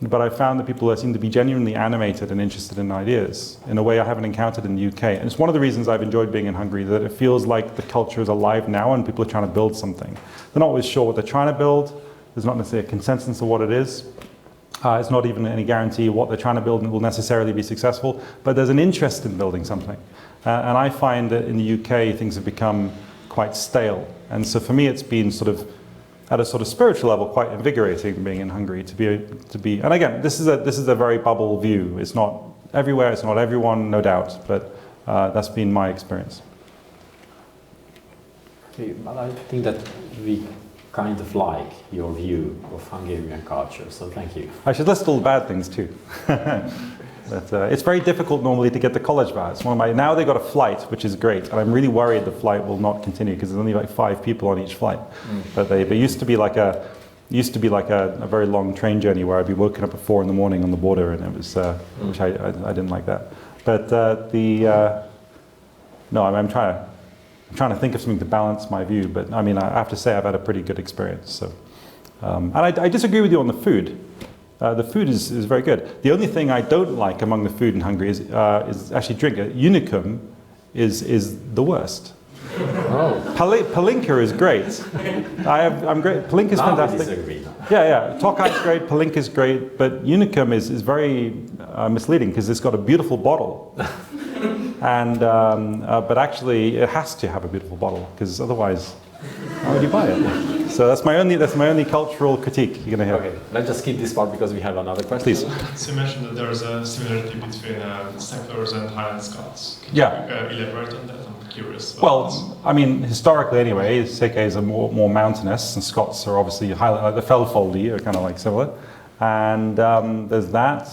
But I found that people seem to be genuinely animated and interested in ideas in a way I haven't encountered in the UK. And it's one of the reasons I've enjoyed being in Hungary, that it feels like the culture is alive now and people are trying to build something. They're not always sure what they're trying to build. There's not necessarily a consensus of what it is. It's not even any guarantee what they're trying to build will necessarily be successful, but there's an interest in building something. And I find that in the UK things have become quite stale. And so for me it's been sort of, at a sort of spiritual level, quite invigorating being in Hungary to be. And again, this is a very bubble view. It's not everywhere, it's not everyone, no doubt, but that's been my experience. Okay, but I think that we kind of like your view of Hungarian culture, so thank you. I should list all the bad things too. But it's very difficult normally to get the college bar. It's now they've got a flight, which is great, and I'm really worried the flight will not continue because there's only like 5 people on each flight. But they used to be like a very long train journey where I'd be woken up at 4 in the morning on the border, and it was which I didn't like that. But no, I'm trying to I'm trying to think of something to balance my view, but I mean, I have to say I've had a pretty good experience. So, and I disagree with you on the food. The food is very good. The only thing I don't like among the food in Hungary is actually drink. Unicum is the worst. Oh. Palinka is great. I'm great. Palinka is fantastic. Yeah. Tokaj is great. Palinka is great, but Unicum is very misleading because it's got a beautiful bottle, and but actually it has to have a beautiful bottle because otherwise, how would you buy it? So that's my only cultural critique you're going to hear. Okay, let's just skip this part because we have another question. Please. So you mentioned that there is a similarity between settlers and Highland Scots. Can Yeah. you elaborate on that? I'm curious. Well, I mean, historically anyway, Sekes are more mountainous, and Scots are obviously Highland, like the Felfoldi are kind of like similar. And there's that.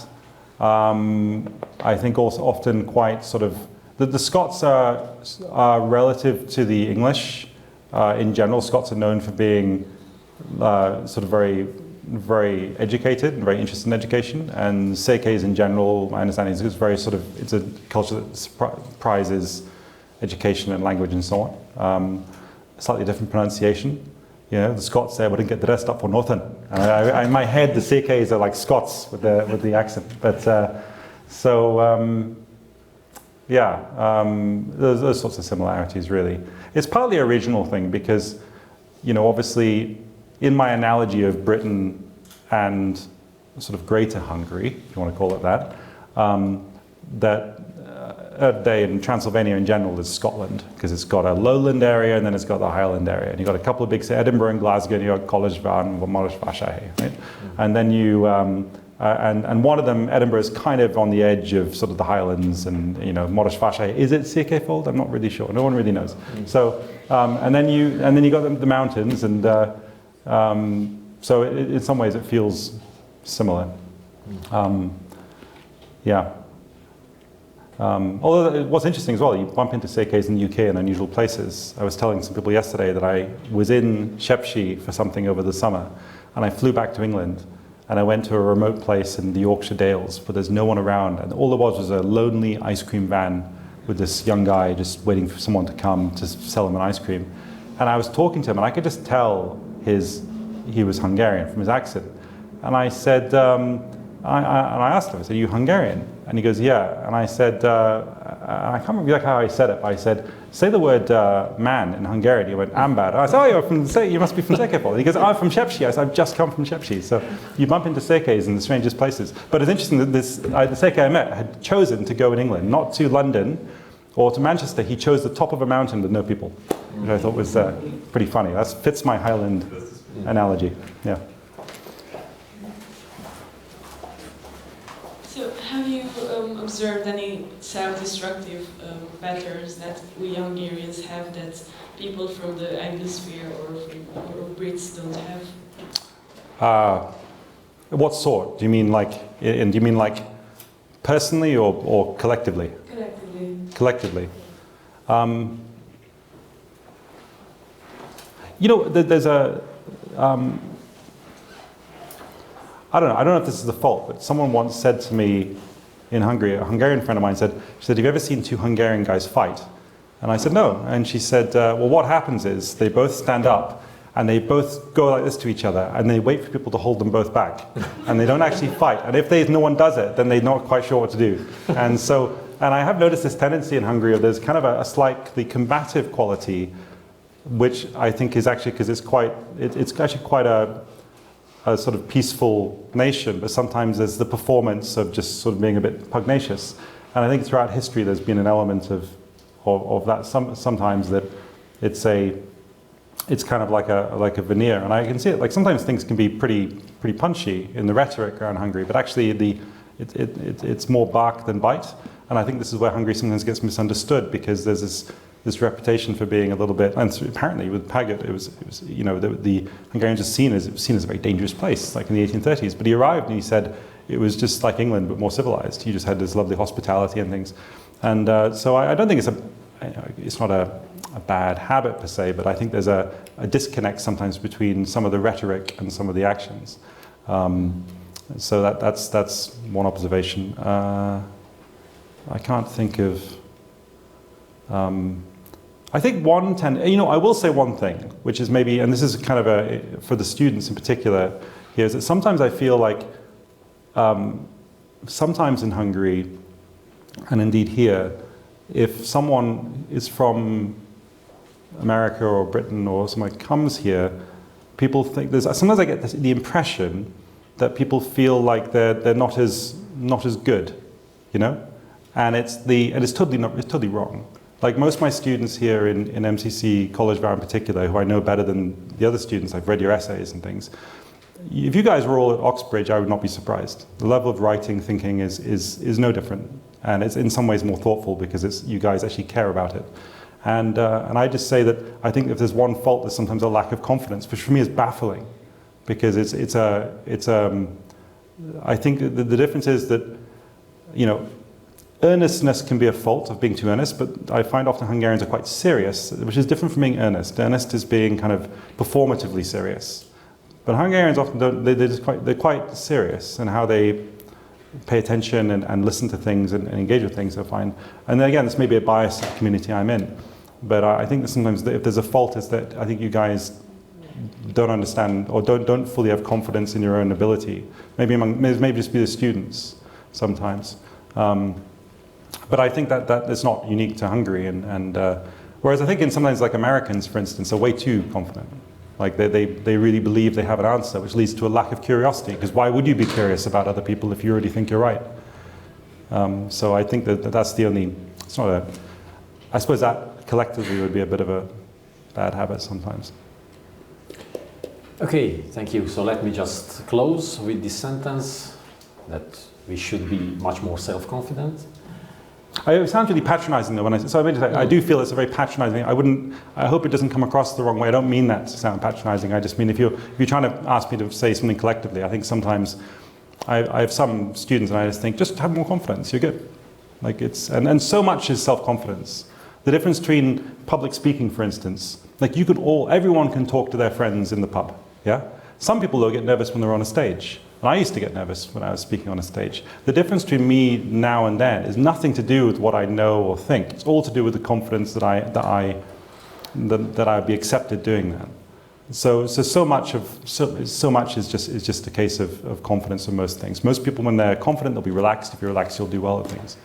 I think also often quite sort of, the Scots are relative to the English. In general, Scots are known for being sort of very, very educated and very interested in education. And Sekes in general, my understanding is it's a culture that prizes education and language and so on. Slightly different pronunciation. You know, the Scots say, "I wouldn't get dressed up for nothing." And in my head, the Sekes are like Scots with the accent. But there's those sorts of similarities, really. It's partly a regional thing because, you know, obviously, in my analogy of Britain and sort of Greater Hungary, if you want to call it that, in Transylvania in general is Scotland because it's got a lowland area and then it's got the highland area. And you've got a couple of big cities, Edinburgh and Glasgow, and you've got College and Moderator, right? And then you... and one of them, Edinburgh, is kind of on the edge of sort of the Highlands, and you know, Moderator. Is it Sekefold? I'm not really sure. No one really knows. So, and then you got the mountains, and so in some ways it feels similar. Although what's interesting as well, you bump into Sekes in the UK in unusual places. I was telling some people yesterday that I was in Shepshe for something over the summer, and I flew back to England. And I went to a remote place in the Yorkshire Dales, but there's no one around. And all there was a lonely ice cream van with this young guy just waiting for someone to come to sell him an ice cream. And I was talking to him, and I could just tell he was Hungarian from his accent. And I said, I asked him, I said, "Are you Hungarian?" And he goes, "Yeah." And I said, I can't remember exactly how I said it, but I said, "Say the word man in Hungarian." He went, "Ambad." I said, "Oh, you must be from Sekefol." He goes, "I'm from Shepshe." I said, "I've just come from Shepshe." So you bump into Sekes in the strangest places. But it's interesting that the Seke I met had chosen to go in England, not to London or to Manchester. He chose the top of a mountain with no people, which I thought was pretty funny. That fits my Highland analogy. Yeah. So have you observed any self-destructive patterns that we Hungarians have that people from the Anglosphere or Brits don't have? What sort? Do you mean like personally or collectively? Collectively. You know, there's a I don't know if this is the fault, but someone once said to me in Hungary, a Hungarian friend of mine said, "Have you ever seen two Hungarian guys fight?" And I said, "No." And she said, "Well, what happens is they both stand up and they both go like this to each other and they wait for people to hold them both back. And they don't actually fight. And if no one does it, then they're not quite sure what to do." And I have noticed this tendency in Hungary of there's kind of a slightly combative quality, which I think is actually because it's actually quite a sort of peaceful nation, but sometimes there's the performance of just sort of being a bit pugnacious. And I think throughout history there's been an element of that sometimes that it's kind of like a veneer. And I can see it, like sometimes things can be pretty punchy in the rhetoric around Hungary, but actually it's more bark than bite. And I think this is where Hungary sometimes gets misunderstood, because there's this reputation for being a little bit, and apparently with Paget, it was you know, the Hungarians are seen as a very dangerous place, like in the 1830s. But he arrived and he said it was just like England but more civilized. He just had this lovely hospitality and things. And so I don't think it's not a bad habit per se, but I think there's a disconnect sometimes between some of the rhetoric and some of the actions. So that's one observation. I can't think of. I think I will say one thing, which is maybe, and this is kind of for the students in particular, here, is that sometimes I feel like, sometimes in Hungary, and indeed here, if someone is from America or Britain or somewhere comes here, people think sometimes I get the impression that people feel like they're not as good, you know, and it's totally wrong. Like most of my students here in MCC College in particular, who I know better than the other students, I've read your essays and things. If you guys were all at Oxbridge, I would not be surprised. The level of writing, thinking is no different, and it's in some ways more thoughtful because you guys actually care about it. And I just say that I think if there's one fault, there's sometimes a lack of confidence, which for me is baffling, because I think the difference is that, you know, earnestness can be a fault of being too earnest, but I find often Hungarians are quite serious, which is different from being earnest. Earnest is being kind of performatively serious. But Hungarians often don't, they're quite serious in how they pay attention and listen to things and engage with things, I find. And then again, this may be a bias of the community I'm in, but I think that sometimes if there's a fault, is that I think you guys don't understand or don't fully have confidence in your own ability. Maybe just be the students sometimes. But I think that is not unique to Hungary, and whereas I think in sometimes like Americans, for instance, are way too confident. Like they really believe they have an answer, which leads to a lack of curiosity, because why would you be curious about other people if you already think you're right? So I think that's the only, I suppose that collectively would be a bit of a bad habit sometimes. Okay, thank you. So let me just close with this sentence that we should be much more self-confident. It sounds really patronizing though I do feel it's a very patronizing. I hope it doesn't come across the wrong way. I don't mean that to sound patronizing. I just mean if you're trying to ask me to say something collectively, I think sometimes I have some students and I just think, just have more confidence, you're good. Like and so much is self-confidence. The difference between public speaking, for instance, like everyone can talk to their friends in the pub, yeah? Some people though get nervous when they're on a stage. And I used to get nervous when I was speaking on a stage. The difference between me now and then is nothing to do with what I know or think. It's all to do with the confidence that I'd be accepted doing that. So much is just a case of confidence in most things. Most people, when they're confident, they'll be relaxed. If you're relaxed, you'll do well at things.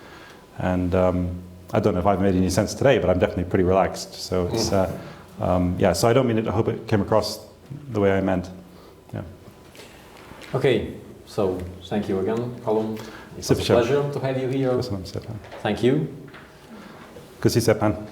And I don't know if I've made any sense today, but I'm definitely pretty relaxed. So it's So I don't mean it. I hope it came across the way I meant. Okay, so thank you again, Calum. It's a pleasure to have you here. Thank you. Köszi szépen.